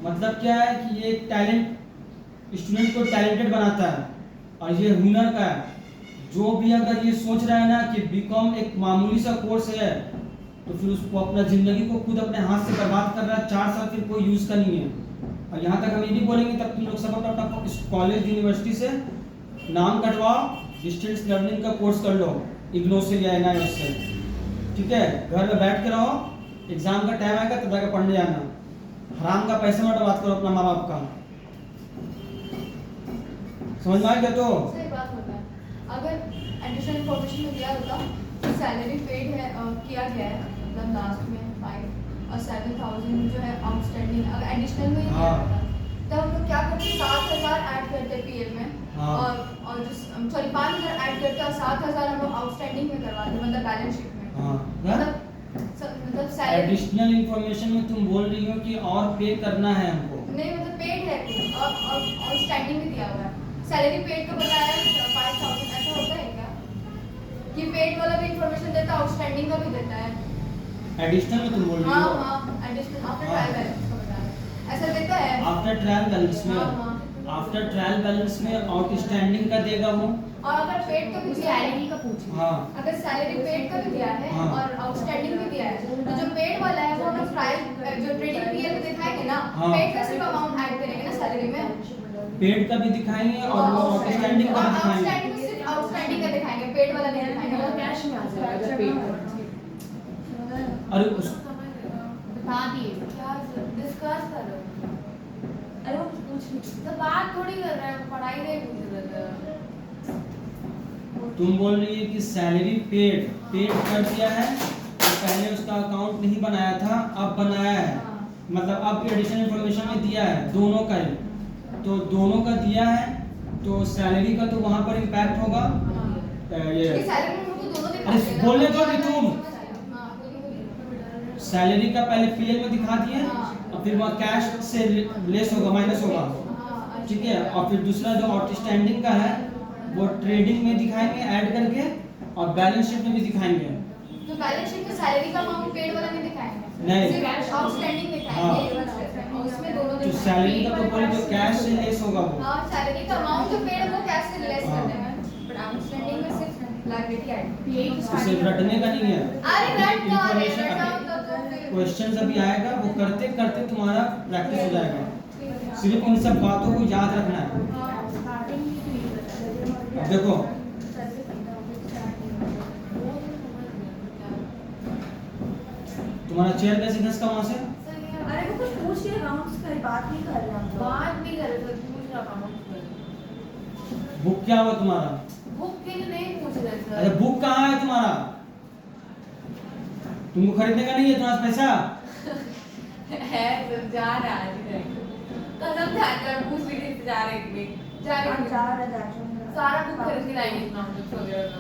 मतलब क्या है कि ये टैलेंट स्टूडेंट को टैलेंटेड बनाता है, और ये हुनर का है। जो भी अगर ये सोच रहा है ना कि बीकॉम एक मामूली सा कोर्स है, तो फिर उसको अपना जिंदगी को खुद अपने हाथ से बर्बाद कर रहा है, 4 साल फिर कोई यूज का नहीं है। और यहाँ तक हम ये भी बोलेंगे तब तुम लोग सब अपना कॉलेज यूनिवर्सिटी से नाम कटवाओ, डिस्टेंस लर्निंग का कोर्स कर लो, इग्नो से या NIOS से, ठीक है? घर में बैठ के रहो, एग्जाम का टाइम आएगा तब जाकर पढ़ने जाना। हराम का पैसा मत बर्बाद करो अपना माँ बाप का। समझ में आ गया? तो सही बात होता है, अगर एडिशनल इंफॉर्मेशन में दिया होता कि सैलरी पेड है किया गया है, मतलब लास्ट में 5 और 7,000 जो है आउटस्टैंडिंग, अगर एडिशनल में ही दिया हाँ। होता तो हम लोग क्या करते, 7,000 ऐड करते पीएल में, हाँ। और जो सॉरी 5,000 ऐड करते और 7,000 हम लोग आउटस्टैंडिंग में करवाते, मतलब बैलेंस शीट में। हाँ, मतलब सैलरी एडिशनल इंफॉर्मेशन में तुम बोल रही हो कि और पे करना है हमको। नहीं, मतलब पेड है कुछ और आउटस्टैंडिंग में दिया हुआ है। सैलरी पेड का बताया 5,000, ऐसा होता है क्या कि पेड वाला भी इंफॉर्मेशन देता है, आउटस्टैंडिंग का भी देता है? एडिशनल में तुम बोल रही हाँ हो? हाँ, एडिशनल आफ्टर हाँ। ट्रायल बैलेंस का बता रहा है, ऐसा देता है। आफ्टर ट्रायल बैलेंस में, हाँ, हाँ। आफ्टर ट्रायल बैलेंस में आउटस्टैंडिंग का देगा वो। और अगर पेड का भी दिया है, का पूछ। हाँ अगर सैलरी पेड का भी दिया है हाँ। और आउटस्टैंडिंग भी दिया है, तो जो पेड वाला है वो हम ट्रायल जो ट्रेडिंग पीरियड में दिखाएंगे ना, हाँ। पेड का सिर्फ अमाउंट ऐड करेंगे ना सैलरी में, पेड का भी दिखाएंगे और वो आउटस्टैंडिंग का भी दिखाएंगे। आउटस्टैंडिंग में सिर्फ आउटस्टैंडिंग का दिखाएंगे, पेड वाला नहीं दिखाएंगे। कैश में आ जाएगा पेड। अरे उस बता दिए क्या डिस्कस कर रहे हो? अरे वो पूछ नहीं, तो बात थोड़ी कर रहे हैं, पढ़ाई नहीं पूछ रहे थे। तुम बोल रही है कि सैलरी पेड कर दिया है, तो पहले उसका अकाउंट नहीं बनाया था, अब बनाया है, मतलब अब एडिशनल इंफॉर्मेशन में दिया है दोनों का ही, तो दोनों का दिया है तो सैलरी का तो वहाँ पर इम्पैक्ट होगा। ये सैलरी में हमको दोनों दिखा अरे दिए ना। बोलने दो कि तुम हाँ, बोलिए। सैलरी का पहले पीएल में दिखा दिए और फिर वहाँ कैश से लेस होगा, माइनस होगा, हाँ, ठीक है? और फिर दूसरा जो आउटस्टैंडिंग का है वो ट्रेडिंग में दिखाएंगे ऐड करके, और बैलेंस शीट में भी दिखाएंगे। तो बैलेंस शीट में सैलरी का अमाउंट पेड वाला नहीं दिखाएंगे, नहीं। सिर्फ आउटस्टैंडिंग दिखाएंगे, और उसमें दोनों जो सैलरी का तो बोले जो कैश से लेस होगा वो। हाँ, सैलरी का अमाउंट जो पेड है वो कैश से लेस हाँ। करते हैं, बट आउटस्टैंडिंग में सिर्फ लायबिलिटी ऐड। तो सिर्फ रटने का नहीं है, अरे रट ना रे, रटा इन्फॉर्मेशन तो फिर क्वेश्चंस अभी आएगा, वो करते करते तुम्हारा प्रैक्टिस हो जाएगा। सिर्फ इन सब बातों को याद रखना है। अब देखो तुम्हारा चेयर कैसे घसका वहां से? अरे वो कुछ पूछ रहे अकाउंट्स का, बात नहीं कर रहे हम लोग। बात नहीं कर रहे थे, पूछ रहा अकाउंट बुक क्या हुआ तुम्हारा? बुक के लिए नहीं पूछ रहे अरे सर। बुक कहाँ है तुम्हारा? तुमको खरीदने का नहीं है तुम्हारे पास पैसा? है सर, जा रहा है आज तक कसम खाकर पूछ रही थी, जा रहे थे जा हम रहे जा थे रहे हैं सारा बुक खरीद के लाएंगे इतना हम लोग वगैरह तो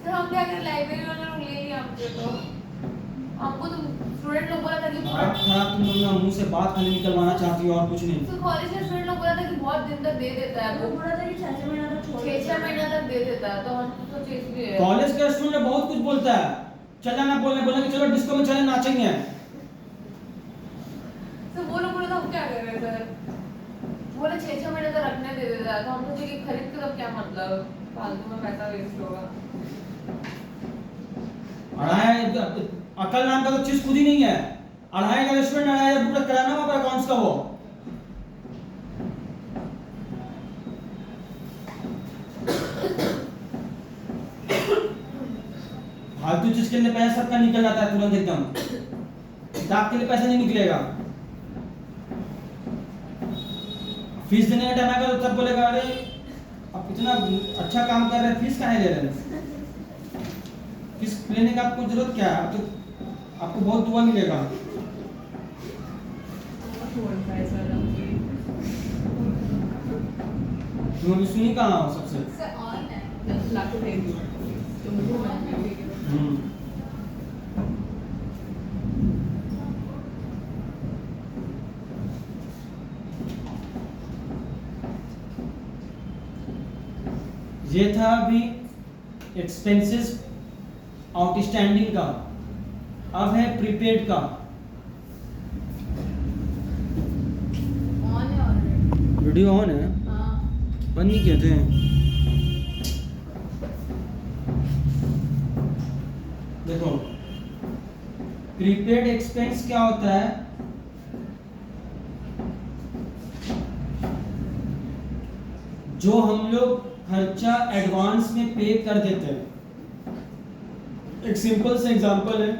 सर। हम क्या करें, लाइब्रेरी वाले लोग ले लिया हमसे, तो हमको तो स्टूडेंट लोग बोला था कि खराब खराब तुम लोग ना मुंह से बात खाली निकलवाना चाहती हो और कुछ नहीं। तो कॉलेज के स्टूडेंट लोग बोला था कि बहुत दिन तक दे देता है वो बुक, बोला था कि 6 महीना तक छोड़ 6 महीना तक दे देता है, तो हम तो सोचे इसलिए कॉलेज का स्टूडेंट बहुत कुछ बोलता है, चला ना बोलने बोला कि चलो डिस्को में चले नाचेंगे। तो वो लोग बोले तो हम क्या कर रहे सर, बोले 6 महीने तक रखने दे देता है, तो हम सोचे कि खरीद के तब क्या मतलब, फालतू में पैसा वेस्ट होगा। अकल नाम का तो चीज खुद ही नहीं है। 2,500 का स्टूडेंट 2,500 रुपये कराना वहां पर अकाउंट्स का वो। फालतू चीज के लिए पैसा सबका निकल जाता है तुरंत एकदम, किताब के लिए पैसा नहीं निकलेगा। फीस देने का टाइम आएगा तो सब बोलेगा अरे आप इतना अच्छा काम कर रहे हैं, फीस काहे ले रहे हैं? फीस लेने का आपको जरूरत क्या है? तो आपको बहुत दुआ मिलेगा। तुम अभी सुनी कहाँ हो सबसे? सर ऑन है। हम्म। ये था अभी एक्सपेंसेस आउटस्टैंडिंग का। अब है प्रीपेड का। ऑन है ऑलरेडी। वीडियो ऑन है, हाँ। बंद नहीं किए थे। देखो प्रीपेड एक्सपेंस क्या होता है? जो हम लोग खर्चा एडवांस में पे कर देते हैं। एक सिंपल से एग्जांपल है,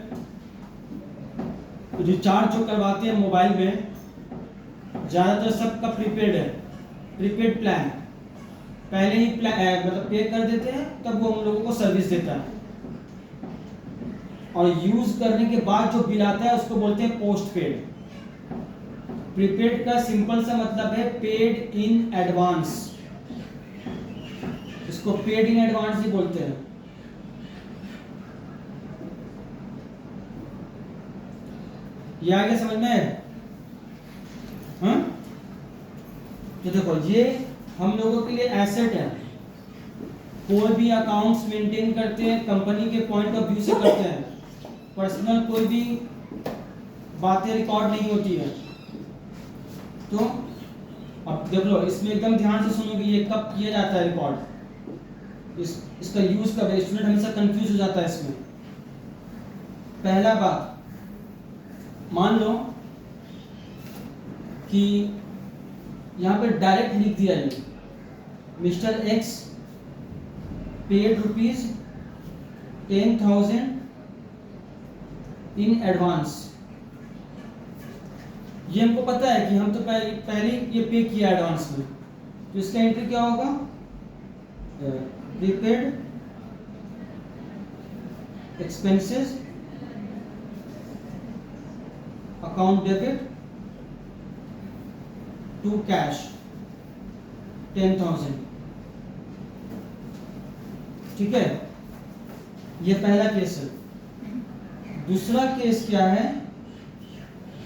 रिचार्ज जो करवाते हैं मोबाइल में, ज़्यादातर सबका प्रीपेड है, प्रीपेड प्लान पहले ही मतलब पे कर देते हैं, तब वो हम लोगों को सर्विस देता है। और यूज करने के बाद जो बिल आता है उसको बोलते हैं पोस्ट पेड। प्रीपेड का सिंपल सा मतलब है पेड इन एडवांस, इसको पेड इन एडवांस ही बोलते हैं। ये आ गया समझ में? हाँ? तो देखो ये हम लोगों के लिए एसेट है। कोई भी अकाउंट्स मेंटेन करते हैं कंपनी के पॉइंट ऑफ व्यू से करते हैं, पर्सनल कोई भी बातें रिकॉर्ड नहीं होती है। तो अब देख लो, इसमें एकदम ध्यान से सुनो कि ये कब किया जाता है रिकॉर्ड, इसका यूज कब है। स्टूडेंट हमेशा कंफ्यूज हो जाता है इसमें। पहला बात, मान लो कि यहाँ पे डायरेक्ट लिख दिया है mister x paid ₹10,000 in advance. ये हमको पता है कि हम तो पहले ये पे किया एडवांस में, तो इसका एंट्री क्या होगा? Prepaid expenses account debit to cash 10,000। ठीक है, ये पहला केस है। दूसरा केस क्या है?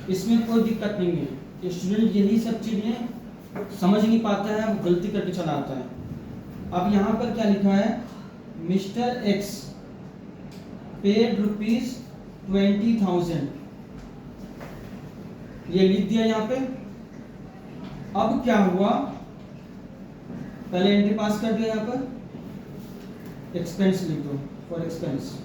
इसमें कोई दिक्कत नहीं है, स्टूडेंट यही सब चीजें समझ नहीं पाता है, वो गलती करके चला आता है। अब यहाँ पर क्या लिखा है? मिस्टर एक्स पेड ₹20,000 ये लिख दिया यहाँ पे। अब क्या हुआ, पहले एंट्री पास कर दिया यहाँ पर, एक्सपेंस लिख दो फॉर एक्सपेंस।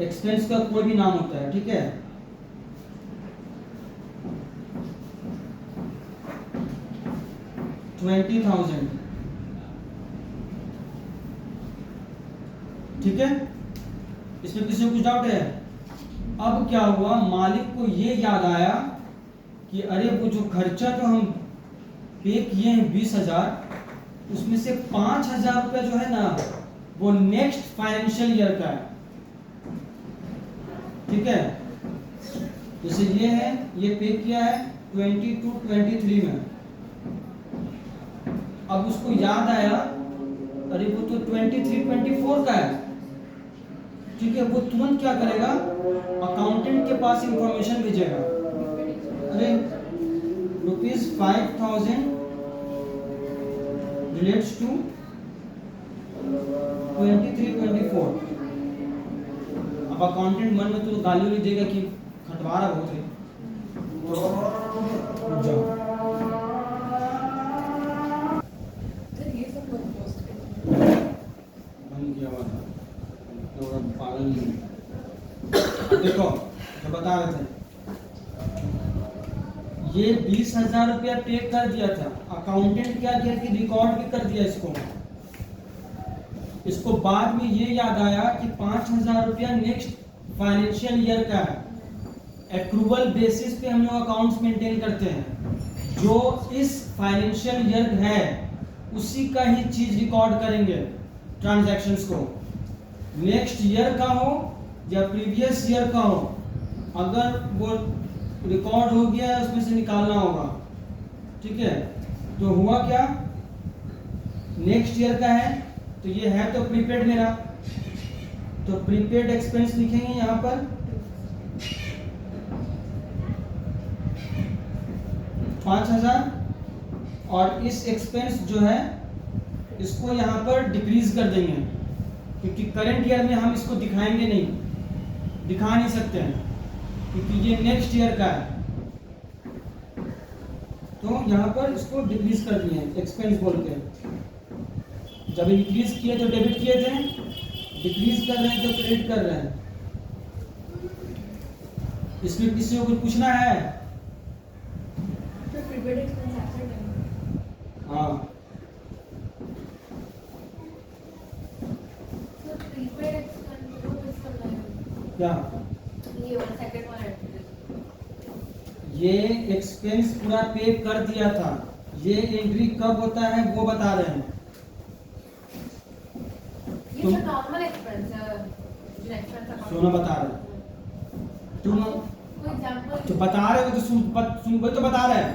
एक्सपेंस का कोई भी नाम होता है, ठीक है। $20,000, ठीक है। इसमें किसी को कुछ डाउट है? अब क्या हुआ, मालिक को ये याद आया कि अरे वो जो खर्चा जो हम पे किए हैं 20,000, उसमें से 5,000 रुपया जो है ना वो नेक्स्ट फाइनेंशियल ईयर का है, ठीक है। जैसे ये है, ये पे किया है 22-23 में। अब उसको याद आया अरे वो तो 23-24 का है, ठीक है। वो तुरंत क्या करेगा, अकाउंटेंट के पास इंफॉर्मेशन भेजेगा, अरे ₹5,000 रिलेट्स टू 23-24। अब अकाउंटेंट मन में तो गाली नहीं देगा कि खटवा रहा बहुत है, तो रुक जाओ। बंद किया हुआ था तो पागल नहीं। देखो मैं बता रहे थे, ये 20,000 रुपया पे कर दिया था। अकाउंटेंट क्या किया कि रिकॉर्ड भी कर दिया इसको बाद में ये याद आया कि 5,000 रुपया नेक्स्ट फाइनेंशियल ईयर का है। एक्रूवल बेसिस पे हम लोग अकाउंट्स मेंटेन करते हैं, जो इस फाइनेंशियल ईयर है उसी का ही चीज रिकॉर्ड करेंगे ट्रांजैक्शंस को। नेक्स्ट ईयर का हो या प्रीवियस ईयर का हो, अगर वो रिकॉर्ड हो गया है उसमें से निकालना होगा, ठीक है। तो हुआ क्या, नेक्स्ट ईयर का है तो ये है तो प्रीपेड मेरा, तो प्रीपेड एक्सपेंस लिखेंगे यहाँ पर 5,000, और इस एक्सपेंस जो है इसको यहाँ पर डिक्रीज कर देंगे, क्योंकि करंट ईयर में हम इसको दिखाएंगे नहीं, दिखा नहीं सकते हैं क्योंकि ये नेक्स्ट ईयर का है। तो यहाँ पर इसको डिक्रीज कर दिए एक्सपेंस बोल के। जब इंक्रीज किए तो डेबिट किए थे, डिक्रीज कर रहे हैं तो क्रेडिट कर रहे हैं। इसमें किसी को कुछ पूछना है? हाँ क्या ये एक्सपेंस पूरा पे कर दिया था, ये एंट्री कब होता है वो बता रहे हैं। ये तो नॉर्मल एक्सपेंस है, सोना बता रहे हैं तुम, कोई एग्जांपल तो बता रहे हो तो सुन वही तो बता रहे हैं।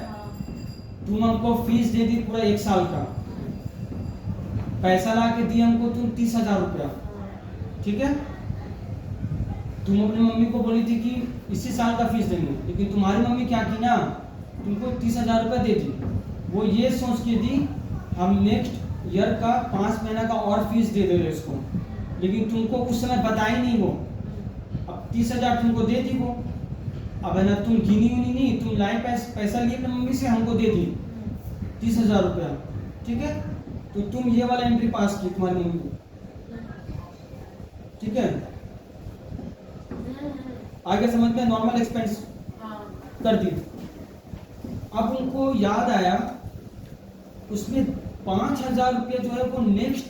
तुम हमको फीस दे दी पूरा 1 साल का, पैसा ला के दिए हमको तुम 30,000 रुपया, ठीक है। तुम अपनी मम्मी को बोली थी कि इसी साल का फीस देंगे, लेकिन तुम्हारी मम्मी क्या की ना, तुमको 30,000 रुपया दे दी। वो ये सोच के दी हम नेक्स्ट ईयर का 5 महीना का और फीस दे देंगे इसको, लेकिन तुमको उस समय बताई नहीं वो। अब 30,000 तुमको दे दी वो, अब है ना तुम गिनी उनी नहीं, तुम लाए पैसा लिए अपनी मम्मी से हमको दे दी 30,000 रुपया, ठीक है। तो तुम ये वाला एंट्री पास की तुम्हारी मम्मी को, ठीक है। आगे समझ में, नॉर्मल एक्सपेंस कर दी। अब उनको याद आया उसमें 5,000 रुपया जो है वो नेक्स्ट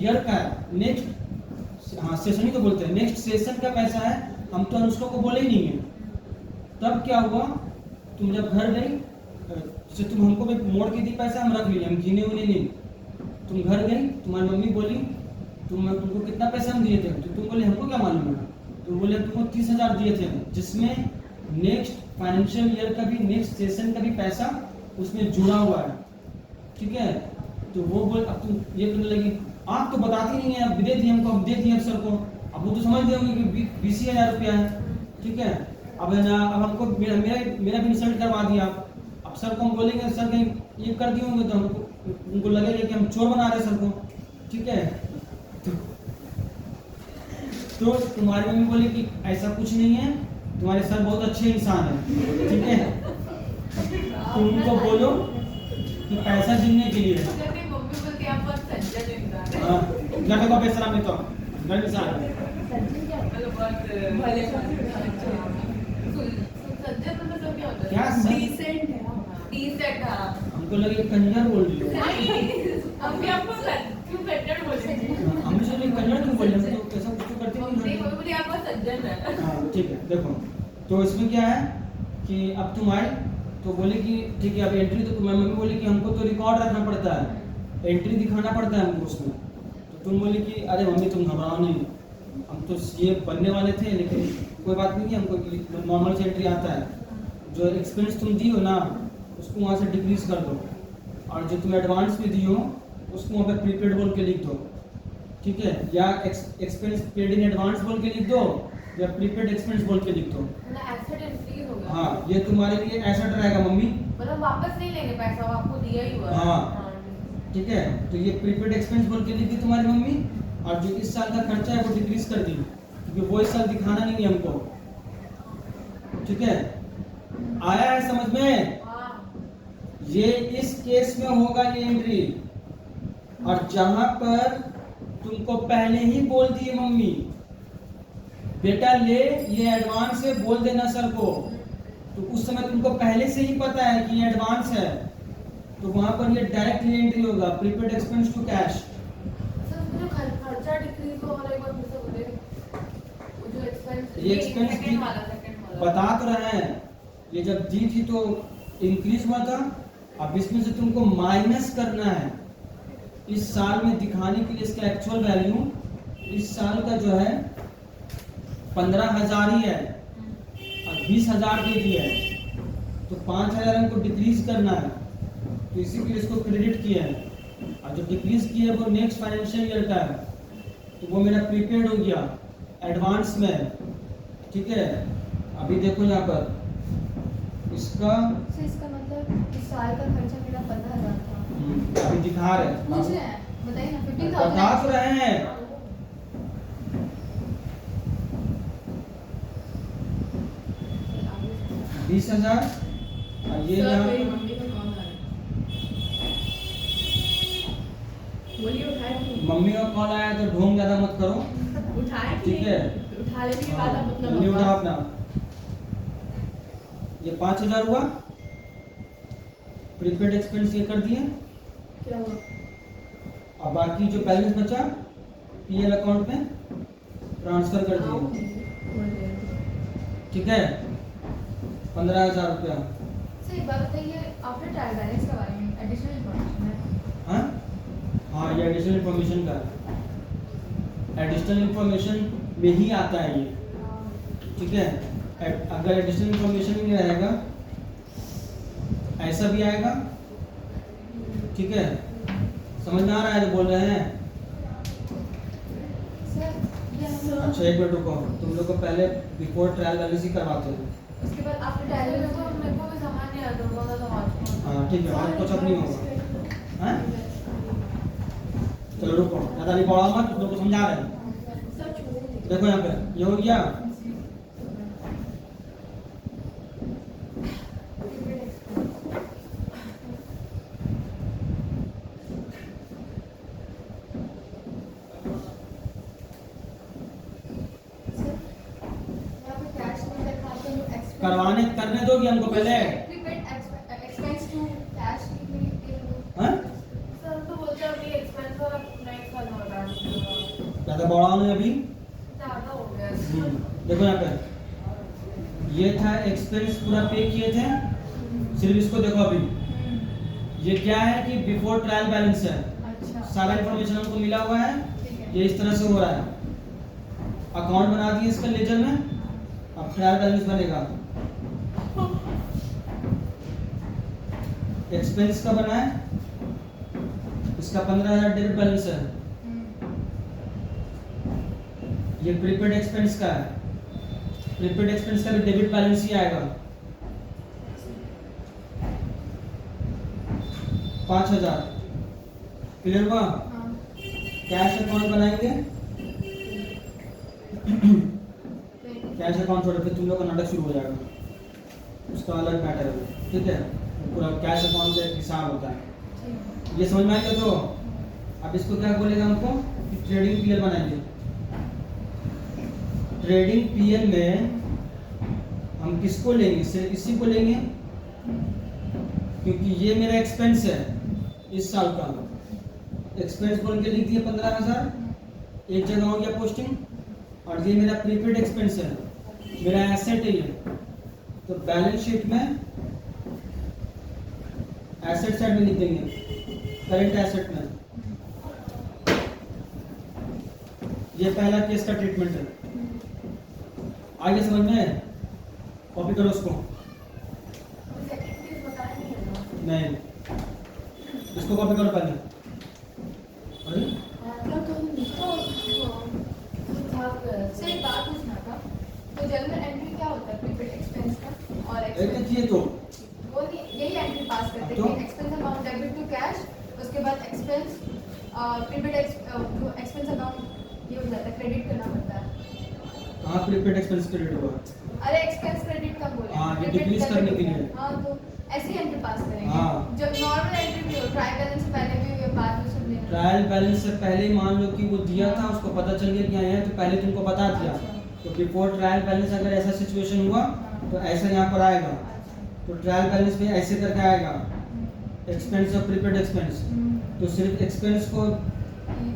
ईयर का है, नेक्स्ट हाँ सेशन ही तो बोलते हैं, नेक्स्ट सेशन का पैसा है। हम तो अनुष्का को बोले ही नहीं है। तब क्या हुआ, तुम जब घर गई, जैसे तुम हमको भी मोड़ के दी पैसा, हम रख लिए, हम गिने उने नहीं। तुम घर गई, तुम्हारी मम्मी बोली तुमको कितना पैसा हम दिए थे, तो तुम बोले हमको क्या मालूम है। तो बोले तुमको 30,000 दिए थे, जिसमें नेक्स्ट फाइनेंशियल ईयर का भी, नेक्स्ट सेशन का भी पैसा उसमें जुड़ा हुआ है, ठीक है। तो वो बोल, अब तुम ये कहने लगी आप तो बताती नहीं है, अब दे दी हमको, अब दे दिए अफसर को, अब वो तो समझ गए होंगे कि 20,000 रुपया है, ठीक है। अब है ना, अब हमको मेरा भी इंसल्ट करवा दिया। अब सर को हम बोलेंगे, सर कहीं ये कर दिए होंगे तो हमको उनको लगेगा कि हम चोर बना रहे सर को, ठीक है। तो तुम्हारी मम्मी बोली कि ऐसा कुछ नहीं है, तुम्हारे सर बहुत अच्छे इंसान है, ठीक है। तुम उनको बोलो कि पैसा गिनने के लिए मेरी मम्मी बोलती है आप बहुत सज्जन इंसान हैं। हाँ, घर का पैसा में तो घर इंसान है। मतलब बहुत भले सज्जन मतलब क्या होता है? क्या सर? डिसेंट है ना। डिसेंट, हाँ। हमको लगे कंजर बोल रही हो। हम भी आपको क्यों सज्जन बोले? हम सोचे कंजर क्यों बोल रहे हो, तो कैसा कुछ तो करते मम्मी नहीं हो। बोली आप बहुत सज्जन है। हाँ ठीक है, देखो तो इसमें क्या है कि अब तुम आए तो बोले कि ठीक है अब एंट्री, तो मम्मी बोली कि हमको तो रिकॉर्ड रखना पड़ता है, एंट्री दिखाना पड़ता है हमको उसमें। तो तुम बोली कि अरे मम्मी तुम घबराओ नहीं, हम तो ये बनने वाले थे, लेकिन कोई बात नहीं, हमको नॉर्मल से एंट्री आता है। जो एक्सपेंस तुम दी हो ना उसको वहाँ से डिक्रीज कर दो, और जो तुम एडवांस में दी हो उसको वहाँ पे प्रीपेड बोल के लिख दो, ठीक है। या एक्सपेंस पेड इन एडवांस बोल के लिख दो, या प्रीपेड एक्सपेंस बोल के लिख दो। मतलब एसेट इंक्रीज होगा। हाँ, ये तुम्हारे लिए एसेट रहेगा मम्मी, मतलब वापस नहीं लेंगे पैसा, वो आपको दिया ही हुआ है। हाँ। ठीक है। तो ये प्रीपेड एक्सपेंस बोल के लिख दी तुम्हारी मम्मी, और जो इस साल का खर्चा है वो डिक्रीज कर दी, क्योंकि वो इस साल दिखाना नहीं है हमको, ठीक है। आया है समझ में? हाँ। ये इस केस में होगा ये एंट्री, और जहां पर तुमको पहले ही बोल दी मम्मी बेटा ले ये एडवांस है, बोल देना सर को, तो उस समय तुमको पहले से ही पता है कि ये एडवांस है, तो वहां पर ये डायरेक्ट एंट्री होगा, prepaid expense to cash. Sir जो खर्चा डिक्रीज हो वाला एक बार फिर से बोले, वो जो एक्सपेंस ये expense सेकंड भी- वाला बता तो रहे हैं, ये जब दी थी तो इंक्रीज हुआ था, अब इसमें से तुमको माइनस करना है इस साल में दिखाने के लिए। इसका एक्चुअल वैल्यू इस साल का जो है 15,000 ही है, और 20,000 दे दिया है, तो 5,000 हमको डिक्रीज करना है, तो इसी के लिए इसको क्रेडिट किया है। और जो डिक्रीज किया है वो नेक्स्ट फाइनेंशियल ईयर का है, तो वो मेरा प्रीपेड हो गया, एडवांस में, ठीक है। अभी देखो यहाँ पर इसका तो इसका मतलब इस साल का खर्चा मेरा 15,000 था। अभी दिखा रहे हैं, पूछ रहे हैं, बताइए ना। बता 15,000 तो रहे हैं। सर 20,000, और ये यहाँ मेरी मम्मी का कॉल आ रहा है, बोलिए उठाए क्यों? मम्मी का कॉल आया तो ढोंग ज्यादा मत करो, उठाए ठीक है। उठा लेने के बाद आप अपना जल्दी मम्मा- उठाओ अपना। ये 5,000 हुआ, प्रीपेड एक्सपेंस ये कर दिए, क्या हुआ? और बाकी जो बैलेंस बचा पीएल अकाउंट में ट्रांसफर कर दिए, ठीक है। 15,000 रुपया। सर एक बात बताइए, आपने ट्रायल बैलेंस के बारे में एडिशनल इन्फॉर्मेशन है? हाँ हाँ, ये एडिशनल इन्फॉर्मेशन का है, एडिशनल इन्फॉर्मेशन में ही आता है ये, ठीक है। अगर एडिशनल इन्फॉर्मेशन नहीं रहेगा ऐसा भी आएगा, ठीक है। समझ में आ रहा है जो बोल रहे हैं? सर ये हम अच्छा एक मिनट रुको, तुम लोग को पहले बिफोर ट्रायल बैलेंस ही करवाते हैं। उसके बाद आपने ट्रायल मेरे बैलेंस को भी समझ नहीं आता, बहुत ज़्यादा आवाज़। हाँ ठीक है, आज कुछ अब नहीं होगा, हाँ। चलो रुको, ज़्यादा नहीं पढ़ा मत, तुम लोग को समझा रहे हैं। देखो यहाँ पे ये हो गया, करवाने करने दोगी हमको पहले, एक्सपेंस टू कैश हाँ। सर तो बोलते हैं अभी एक्सपेंस और नेक्स्ट साल में बता दीजिएगा। ज़्यादा बढ़ा नहीं अभी। ज़्यादा हो गया। देखो यहाँ पे ये था एक्सपेंस पूरा पे किए थे, सिर्फ इसको देखो अभी ये क्या है कि बिफोर ट्रायल बैलेंस है, अच्छा सारा इन्फॉर्मेशन हमको मिला हुआ है, ठीक है ये इस तरह से हो रहा है। अकाउंट बना दिए इसका लेजर में, अब ट्रायल बैलेंस बनेगा। एक्सपेंस का बना है, इसका 15,000 डेबिट बैलेंस है, ये प्रीपेड एक्सपेंस का है, प्रीपेड एक्सपेंस का भी डेबिट बैलेंस ही आएगा 5,000। क्लियर हुआ? हाँ कैश अकाउंट बनाएंगे, कैश अकाउंट छोड़ फिर तुम लोग का नाटक शुरू हो जाएगा, उसका अलग मैटर है, ठीक है। पूरा कैश अकाउंट का एक हिसाब होता है, ठीक। ये समझ में आएगा। तो अब इसको क्या बोलेगा हमको कि ट्रेडिंग पीएल बनाएंगे। ट्रेडिंग पीएल में हम किसको लेंगे, सिर्फ इसी को लेंगे, क्योंकि ये मेरा एक्सपेंस है इस साल का। एक्सपेंस बोल के लिख दिया 15,000, एक जगह हो गया पोस्टिंग, और ये मेरा प्रीपेड एक्सपेंस है, मेरा एसेट है ये। तो बैलेंस शीट में एसेट साइड में लिख देंगे, करंट एसेट में। ये पहला केस का ट्रीटमेंट है, आगे समझ में? कॉपी करो उसको। नहीं, इसको कॉपी करो पहले। अरे सर एक बात पूछना था, तो जर्नल एंट्री क्या होता है प्रीपेड एक्सपेंस का और एक एक्सपेंस? ये तो वो यही एंट्री पास करते तो? हैं कि expense amount debit to cash, उसके बाद एक्सपेंस प्रीपेड जो एक्सपेंस अमाउंट ये हो जाता है, क्रेडिट करना पड़ता है। कहाँ प्रीपेड एक्सपेंस क्रेडिट हुआ? अरे एक्सपेंस क्रेडिट कब बोले? हाँ, ये Debit decrease करने के लिए। हाँ, तो ऐसी एंट्री पास करेंगे। हाँ। जब नॉर्मल एंट्री भी हो, ट्रायल बैलेंस से पहले भी हुई, बाद में सब लेना। ट्रायल बैलेंस से पहले ही मान लो कि वो दिया था, उसको पता चल गया कि यहाँ है, तो पहले तुमको बता दिया। तो बिफोर ट्रायल बैलेंस अगर ऐसा सिचुएशन हुआ तो ऐसा यहाँ पर आएगा। तो ट्रायल बैलेंस में ऐसे करके आएगा, एक्सपेंस और प्रीपेड एक्सपेंस। तो सिर्फ एक्सपेंस को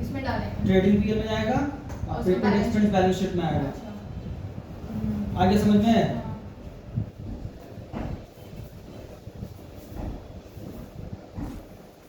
इसमें डालेंगे। ट्रेडिंग पीरियड में आएगा और और prepaid balance expense balance sheet में आएगा। अच्छा। आगे समझ में है?